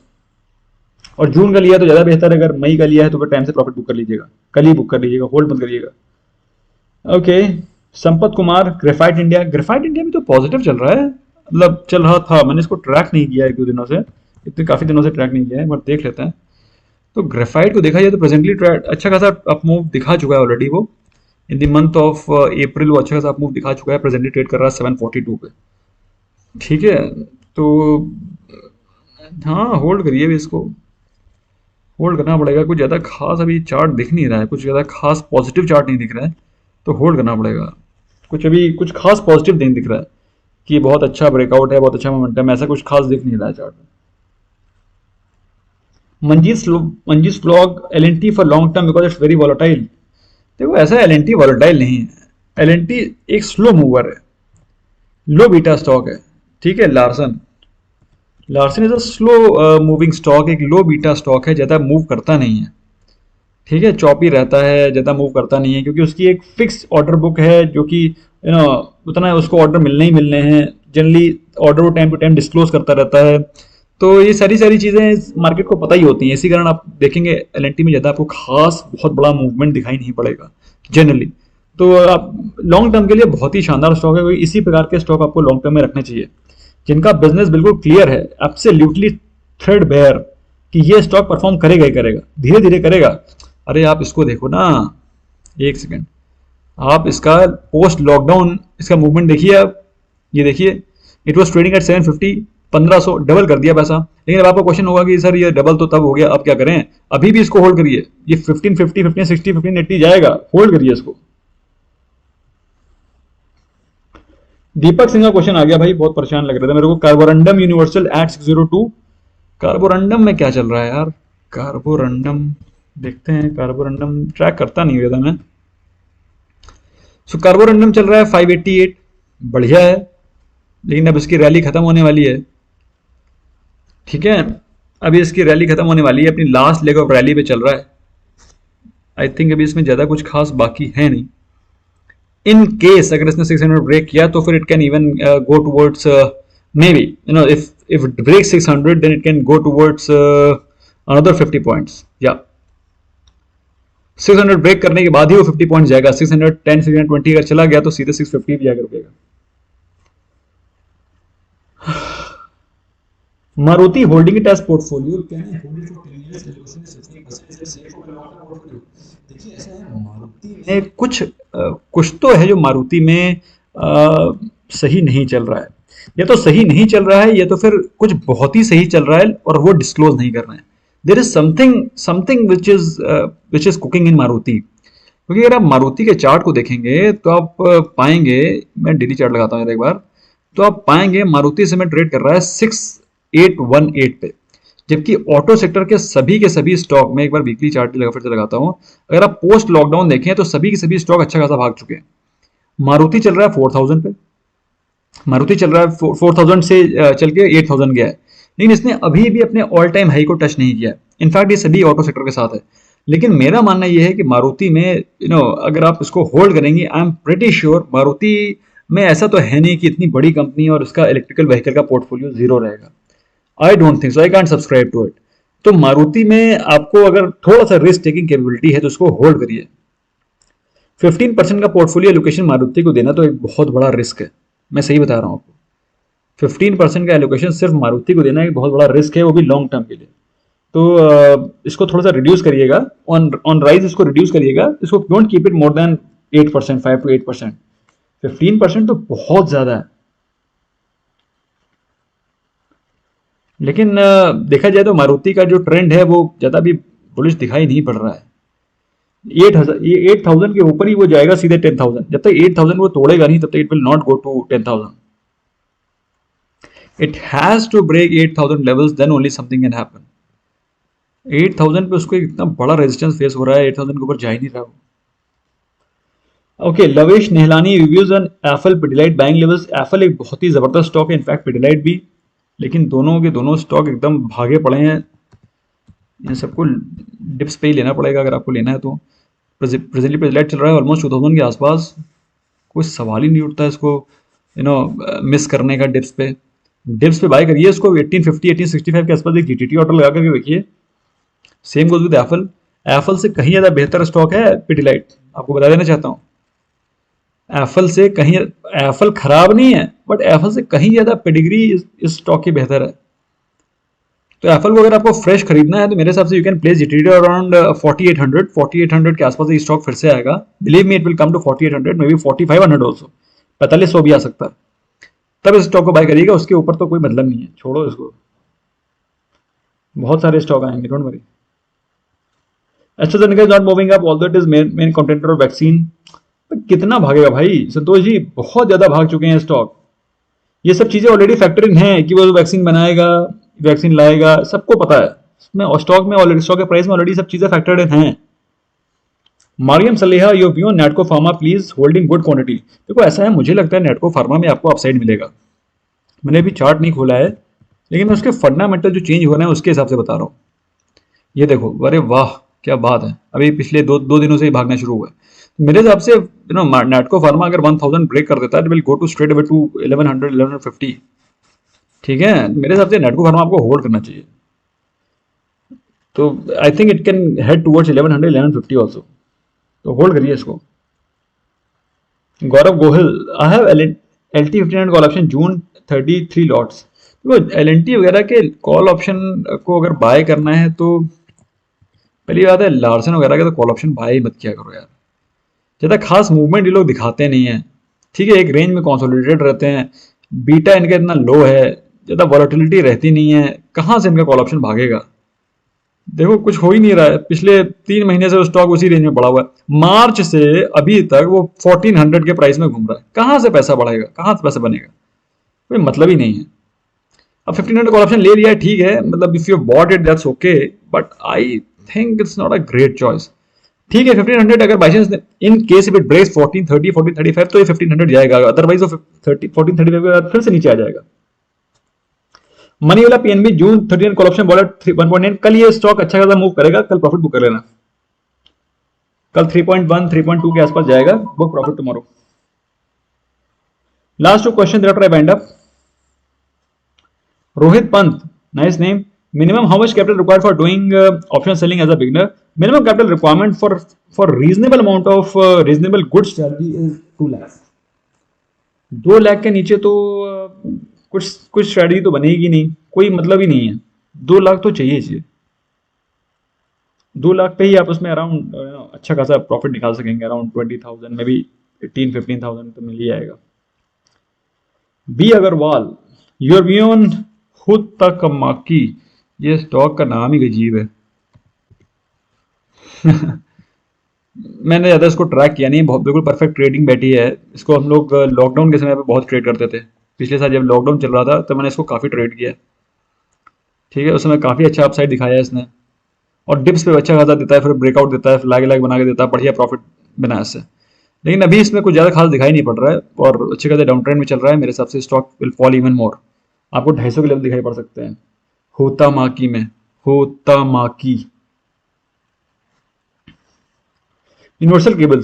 और जून का लिया तो ज़्यादा बेहतर है. अगर मई का लिया है तो फिर टाइम से प्रॉफिट बुक कर लीजिएगा. कल ही बुक कर लीजिएगा, होल्ड मत करिएगा. Okay, Sampat Kumar, Graphite India. Graphite India में तो पॉजिटिव चल रहा है, मतलब चल रहा था. मैंने इसको ट्रैक नहीं किया एक दो दिनों से, इतने काफ़ी दिनों से ट्रैक नहीं किया है, बट देख लेते हैं. तो ग्रेफाइट को देखा जाए तो प्रेजेंटली अच्छा खासा अप मूव दिखा चुका है ऑलरेडी. वो in the month of April वो अच्छा खासा अप मूव दिखा चुका है. प्रेजेंटली ट्रेड कर रहा है 742 पे. ठीक है, तो हाँ, होल्ड करिए भी इसको. होल्ड करना पड़ेगा. कुछ ज़्यादा खास अभी चार्ट दिख नहीं रहा है, कुछ ज़्यादा खास पॉजिटिव चार्ट नहीं दिख रहा है, तो होल्ड करना पड़ेगा. कुछ खास पॉजिटिव नहीं दिख रहा है कि बहुत अच्छा ब्रेकआउट है, बहुत अच्छा मोमेंटम, ऐसा कुछ खास दिख नहीं रहा है चार्ट में. मंजीत स्लॉग, L and T for long term because it's very volatile. देखो, ऐसा एलएनटी वॉलेटाइल नहीं है. एलएनटी एक स्लो मूवर है, लो बीटा स्टॉक है. ठीक है, Larsen is a slow moving stock, एक लो बीटा स्टॉक है, ज़्यादा मूव करता नहीं है. ठीक है, चॉपी रहता है, ज़्यादा मूव करता नहीं है, क्योंकि उसकी एक फिक्स ऑर्डर बुक है जो कि उतना उसको ऑर्डर मिलने ही मिलने हैं. जनरली ऑर्डर वो टाइम टू टाइम डिस्क्लोज करता रहता है. तो ये सारी चीज़ें मार्केट को पता ही होती हैं. इसी कारण आप देखेंगे एलएनटी में ज़्यादा आपको खास बहुत बड़ा मूवमेंट दिखाई नहीं पड़ेगा जनरली. तो आप लॉन्ग टर्म के लिए बहुत ही शानदार स्टॉक है. इसी प्रकार के स्टॉक आपको लॉन्ग टर्म में रखने चाहिए, जिनका बिजनेस बिल्कुल क्लियर है, एब्सोल्युटली थ्रेडबेयर कि ये स्टॉक परफॉर्म करेगा ही करेगा, धीरे धीरे करेगा. अरे आप इसको देखो ना, एक सेकेंड, आप इसका पोस्ट लॉकडाउन इसका मूवमेंट देखिए. आप ये देखिए, it was trading at 750, 1500, double कर दिया पैसा. लेकिन अब आपका क्वेश्चन होगा कि सर ये डबल तो तब हो गया, अब क्या करें? अभी भी इसको होल्ड करिए. ये 1550, 1560, 1580 जाएगा, होल्ड करिए इसको. दीपक सिंह का क्वेश्चन आ गया भाई, बहुत परेशान लग रहा था मेरे को. Carborundum universal eight 602. कार्बोरंडम में क्या चल रहा है यार? कार्बोरंडम देखते हैं. कार्बोरंडम ट्रैक करता नहीं हुआ था मैं. सो कार्बोरंडम चल रहा है 588, बढ़िया है, लेकिन अब इसकी रैली खत्म होने वाली है. ठीक है, अभी इसकी रैली खत्म होने वाली है, अपनी लास्ट लेग ऑफ रैली पे चल रहा है. आई थिंक अभी इसमें ज़्यादा कुछ खास बाकी है नहीं. इन केस अगर इसने 600 ब्रेक किया तो फिर it can even go towards may be, if if it breaks 600 then it can go towards another 50 points. Yeah, 600 break करने के बाद ही वो 50 पॉइंट जाएगा. 610 620 अगर चला गया तो सीधे 650 भी जाकर रुकेगा. Maruti holding it as portfolio. देखिए ऐसा है मारुति में कुछ तो है जो मारुति में सही नहीं चल रहा है. या तो सही नहीं चल रहा है या तो फिर कुछ बहुत ही सही चल रहा है और वो डिस्क्लोज नहीं कर रहे हैं. There is something which is cooking in Maruti. क्योंकि अगर आप मारुति के चार्ट को देखेंगे तो आप पाएंगे, मैं डेली चार्ट लगाता हूँ एक बार, तो आप पाएंगे मारुति इस समय ट्रेड कर रहा है 6818 पे, जबकि ऑटो सेक्टर के सभी स्टॉक में, एक बार वीकली चार्ट फिर से लगाता हूँ, अगर आप पोस्ट लॉकडाउन देखें तो सभी के सभी स्टॉक अच्छा खासा भाग चुके हैं. मारुति चल रहा है 4000 पे, मारुति चल रहा है 4000 से चल के 8000 गया है, लेकिन इसने अभी भी अपने ऑल टाइम हाई को टच नहीं किया है. इनफैक्ट ये सभी ऑटो सेक्टर के साथ है. लेकिन मेरा मानना यह है कि मारुति में अगर आप इसको होल्ड करेंगे, I am pretty sure Maruti में ऐसा तो है नहीं कि इतनी बड़ी कंपनी और उसका इलेक्ट्रिकल व्हीकल का पोर्टफोलियो जीरो रहेगा. I don't think so, I can't subscribe to it. तो मारुति में आपको अगर थोड़ा सा रिस्क टेकिंग कैपेबिलिटी है तो उसको होल्ड करिए. 15% का पोर्टफोलियो एलोकेशन मारुति को देना तो एक बहुत बड़ा रिस्क है, मैं सही बता रहा हूँ आपको. 15% का एलोकेशन सिर्फ मारुति को देना एक बहुत बड़ा रिस्क है, वो भी लॉन्ग टर्म के लिए. तो इसको थोड़ा सा रिड्यूस करिएगा, ऑन राइज इसको रिड्यूस करिएगा. इसको don't keep it more than 8%, 5 to 8%. 15% तो बहुत ज्यादा है. लेकिन देखा जाए तो मारुति का जो ट्रेंड है वो ज्यादा भी बुलिश दिखाई नहीं पड़ रहा है. 8000 के ऊपर ही वो जाएगा सीधे 10,000. जब तक 8000 वो तोड़ेगा नहीं तब तक it will not go to 10,000. It has to break 8000 levels, then only something can happen. 8000 पे उसको इतना बड़ा रेजिस्टेंस फेस हो रहा है, 8000 के ऊपर जा ही नहीं रहा. Okay, लवेश Nihalani reviews on FL Pidilite buying levels. FL एक बहुत ही जबरदस्त स्टॉक है, इनफैक्ट पिडिलाइट भी, लेकिन दोनों के दोनों स्टॉक एकदम भागे पड़े हैं. इन सबको डिप्स पे ही लेना पड़ेगा अगर आपको लेना है तो. प्रेजेंटली पिडिलाइट चल रहा है ऑलमोस्ट 2000 के आसपास. कोई सवाल ही नहीं उठता इसको मिस करने का. डिप्स पे बाय करिए इसको. 1850 1865 के आसपास एक जीटीटी ऑर्डर लगा करके देखिए. Same goes with FL. FL से कहीं ज्यादा बेहतर स्टॉक है पिडिलाइट, आपको बता देना चाहता हूँ. एफएल से कहीं, एफएल खराब नहीं है बट एफएल से कहीं ज्यादा पेडिग्री इस स्टॉक की बेहतर है. तो एफएल को अगर आपको फ्रेश खरीदना है तो मेरे हिसाब से you can place GTD around 4800 के आसपास ये स्टॉक फिर से आएगा. Believe me it will come to 4800, maybe 4500 also. 4500 भी आ सकता है. तब इस स्टॉक को बाय करिएगा, उसके ऊपर तो कोई मतलब नहीं है, छोड़ो इसको. बहुत सारे स्टॉक आएंगे, don't worry. AstraZeneca is not moving up although it is main contender of vaccine. कितना भागेगा भाई संतोष जी, बहुत ज्यादा भाग चुके हैं स्टॉक. ये सब चीजें ऑलरेडी फैक्टर इन है कि वो वैक्सीन बनाएगा, वैक्सीन लाएगा, सबको पता है. इसमें स्टॉक में ऑलरेडी, स्टॉक के प्राइस में ऑलरेडी सब चीजें फैक्टर्ड इन हैं. Mariam Saleha, your view on Natco pharma please holding good quantity. देखो ऐसा है, मुझे लगता है नेटको फार्मा में आपको अपसाइड मिलेगा. मैंने अभी चार्ट नहीं खोला है, लेकिन मैं उसके फंडामेंटल जो चेंज हो रहे हैं उसके हिसाब से बता रहा हूँ. ये देखो, अरे वाह क्या बात है, अभी पिछले दो दिनों से ही भागना शुरू हुआ है. मेरे हिसाब से नेटको फार्मा अगर 1000 ब्रेक कर देता है it will go to straight away to 1100 1150. ठीक है, मेरे हिसाब से नेटको फार्मा आपको होल्ड करना चाहिए. तो I think it can head towards 1100 1150 also. तो होल्ड करिए इसको. Gaurav Gohil, I have LT 59 call option June 33 lots. तो LNT वगैरह के कॉल ऑप्शन को अगर बाय करना है तो पहली बात है लार्सन वगैरह के तो कॉल ऑप्शन बाय ही मत किया करो यार. ज़्यादा खास मूवमेंट ये लोग दिखाते नहीं है. ठीक है, एक रेंज में कंसोलिडेटेड रहते हैं, बीटा इनका इतना लो है, ज़्यादा वॉलेटिलिटी रहती नहीं है, कहाँ से इनका कॉल ऑप्शन भागेगा. देखो कुछ हो ही नहीं रहा है. पिछले 3 महीने से वो स्टॉक उसी रेंज में पड़ा हुआ है. मार्च से अभी तक वो 1400 के प्राइस में घूम रहा है. कहाँ से पैसा बढ़ेगा, कहाँ से पैसा बनेगा, कोई मतलब ही नहीं है. अब 1500 कॉल ऑप्शन ले लिया है, ठीक है, मतलब if you bought it that's okay, but I think it's not a great choice. ठीक है, 1500 अगर by chance in case if it breaks 1430 1435 तो ये 1500 जाएगा, अदरवाइज वो 1435 के बाद फिर से नीचे आ जाएगा. मनी वाला पीएनबी जून 13 कॉल ऑप्शन बॉल 1.9. कल ये स्टॉक अच्छा खासा मूव करेगा, कल प्रॉफिट बुक कर लेना. कल 3.1 3.2 के आसपास जाएगा, book profit tomorrow. Last 2 question that I wind up. Rohit Pant, nice name. Minimum how much capital required for doing option selling as a beginner? Minimum capital requirement for reasonable amount of reasonable good strategy is 2 lakh. 2 lakh के नीचे तो कुछ कुछ strategy तो बनेगी नहीं, कोई मतलब ही नहीं है। 2 लाख तो चाहिए। 2 लाख पे ही आप उसमें अराउंड अच्छा खासा प्रॉफिट निकाल सकेंगे, अराउंड 20,000 में भी 15,000 तो मिल ही आएगा। B Agarwal, your view on Huhtamaki, ये स्टॉक का नाम ही अजीब है। मैंने ज़्यादा इसको ट्रैक किया नहीं, बहुत बिल्कुल परफेक्ट ट्रेडिंग बैठी है। इसको हम लोग लॉकडाउन के समय पे बहुत ट्रेड करते थे। पिछले साल जब लॉकडाउन चल रहा था तब मैंने इसको काफ़ी ट्रेड किया। ठीक है, उस समय काफ़ी अच्छा अपसाइड दिखाया है इसने, और डिप्स पे अच्छा खासा देता है, फिर ब्रेकआउट देता है, फिर लाग लाग बना के देता है, बढ़िया प्रॉफिट बना इससे। लेकिन अभी इसमें कुछ ज़्यादा खास दिखाई नहीं पड़ रहा है और अच्छे खासे डाउन ट्रेंड में चल रहा है। मेरे हिसाब से stock will fall even more. आपको 250 के लेवल दिखाई पड़ सकते हैं हुत्तामाकी में। हुत्तामाकी, यूनिवर्सल केबल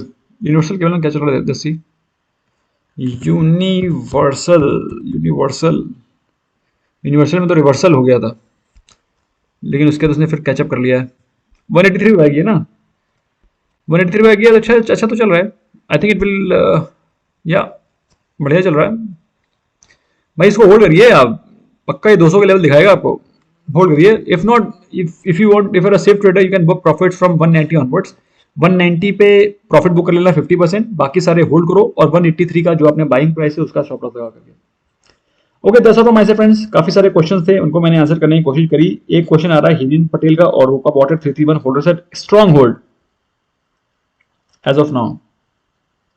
में क्या चल रहा है दसी? यूनिवर्सल में तो रिवर्सल हो गया था, लेकिन उसके बाद उसने फिर कैचअप कर लिया है। 183 पे आ गया ना, 183 पे आ गया तो अच्छा तो चल रहा है। आई थिंक इट विल, या बढ़िया चल रहा है भाई। इसको होल्ड करिए आप, पक्का ये 200 के लेवल दिखाएगा आपको। होल्ड करिए। If not, if you want, if are a safe trader, you can book profit from 190 onwards. 190 पे प्रॉफिट बुक कर लेना 50%, बाकी सारे होल्ड करो, और 183 का जो आपने बाइंग प्राइस है उसका स्टॉप लॉस लगा करके। Okay, that's all my friends. काफी सारे क्वेश्चंस थे, उनको मैंने आंसर करने की कोशिश करी। एक क्वेश्चन आ रहा है हिरेन पटेल का, और वो का bought at 331 holder set strong hold as of now.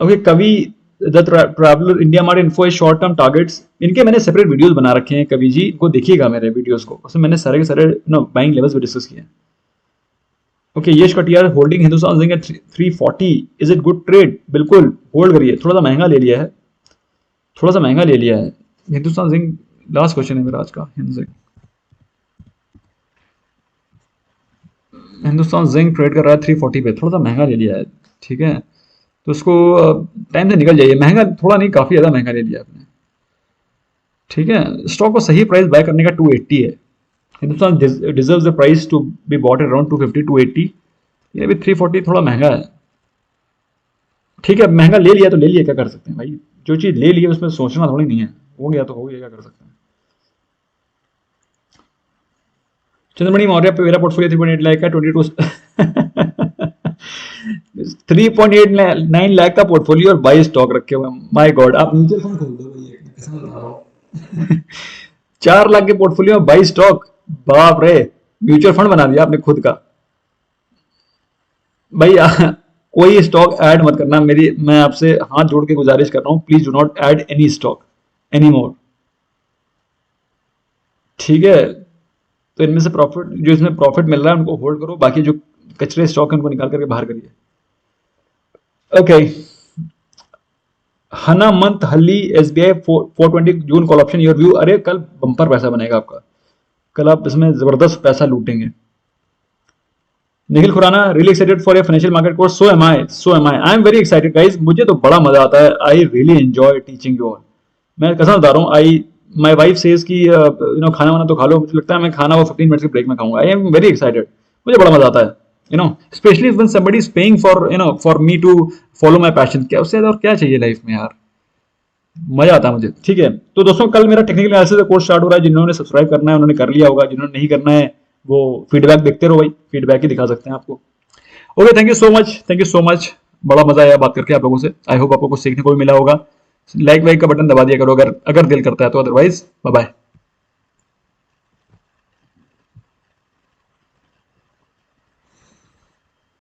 Okay, Kavi the traveller India mart info है शॉर्ट टर्म टारगेट्स। इनके मैंने सेपरेट वीडियोस बना रखे हैं, कवि जी को देखिएगा मेरे वीडियोस को, उसमें मैंने सारे के सारे बाइंग लेवल्स भी डिस्कस किए हैं। Okay, Yash Katiyar holding Hindustan zinc at 340, is it good trade? बिल्कुल होल्ड करिए, थोड़ा सा महंगा ले लिया है, हिंदुस्तान जिंक। लास्ट क्वेश्चन है मेरा आज का। हिंदुस्तान जिंक ट्रेड कर रहा है 340 पे, थोड़ा सा महंगा ले लिया है। ठीक है, तो उसको टाइम से निकल जाइए। महंगा थोड़ा नहीं, काफी ज्यादा महंगा ले लिया आपने। ठीक है, स्टॉक को सही प्राइस बाय करने का 280 है। Hindustan deserves the price to be bought around 250 280। ये भी 340 थोड़ा महंगा है। ठीक है, महंगा ले लिया तो ले लिया, क्या कर सकते हैं भाई। जो चीज ले ली है उसमें सोचना थोड़ी नहीं है, हो गया तो हो गया, क्या कर सकते हैं। चंद्रमणि मौर्य पे मेरा पोर्टफोलियो 3.8 लाख का 22 3.89 लाख का पोर्टफोलियो और 22 स्टॉक रखे हुए। माय गॉड, आप म्यूचुअल फंड खोल दो भाई। 4 लाख के पोर्टफोलियो में 22 स्टॉक, बाप रे, म्यूचुअल फंड बना दिया आपने खुद का भाई। कोई स्टॉक ऐड मत करना, मैं आपसे हाथ जोड़ के गुजारिश कर रहा हूं, please do not add any stock any more. ठीक है, तो इनमें से प्रॉफिट, जो इसमें प्रॉफिट मिल रहा है उनको होल्ड करो, बाकी जो कचरे स्टॉक है उनको निकाल करके बाहर करिए। ओके, हना मंथ हल्ली SBI 420 June call option, your view? अरे कल बम्पर पैसा बनेगा आपका, कल आप इसमें जबरदस्त पैसा लूटेंगे। Nikhil Khurana, really excited for your financial market course? So am I am very excited guys, मुझे तो बड़ा मजा आता है। I really enjoy teaching you all. मैं कसम बता रहा हूँ, माय वाइफ सेज कि खाना वाना तो खा लो, मुझे लगता है मैं खाना वो 15 मिनट के ब्रेक में खाऊंगा। आई एम वेरी एक्साइटेड, मुझे बड़ा मजा आता है, specially when somebody is paying for me to follow my passion. क्या उससे ज्यादा और क्या चाहिए लाइफ में यार, मजा आता है मुझे। ठीक है, तो दोस्तों कल मेरा टेक्निकल एनालिसिस का कोर्स स्टार्ट हो रहा है। जिन्होंने सब्सक्राइब करना है उन्होंने कर लिया होगा, जिन्होंने नहीं करना है वो फीडबैक देखते रहो भाई, फीडबैक ही दिखा सकते हैं आपको। Okay, thank you so much, बड़ा मजा आया बात करके आप लोगों से। आई होप आपको कुछ सीखने को भी मिला होगा। लाइक वाइक का बटन दबा दिया करो अगर दिल करता है तो, अदरवाइज बाय बाय।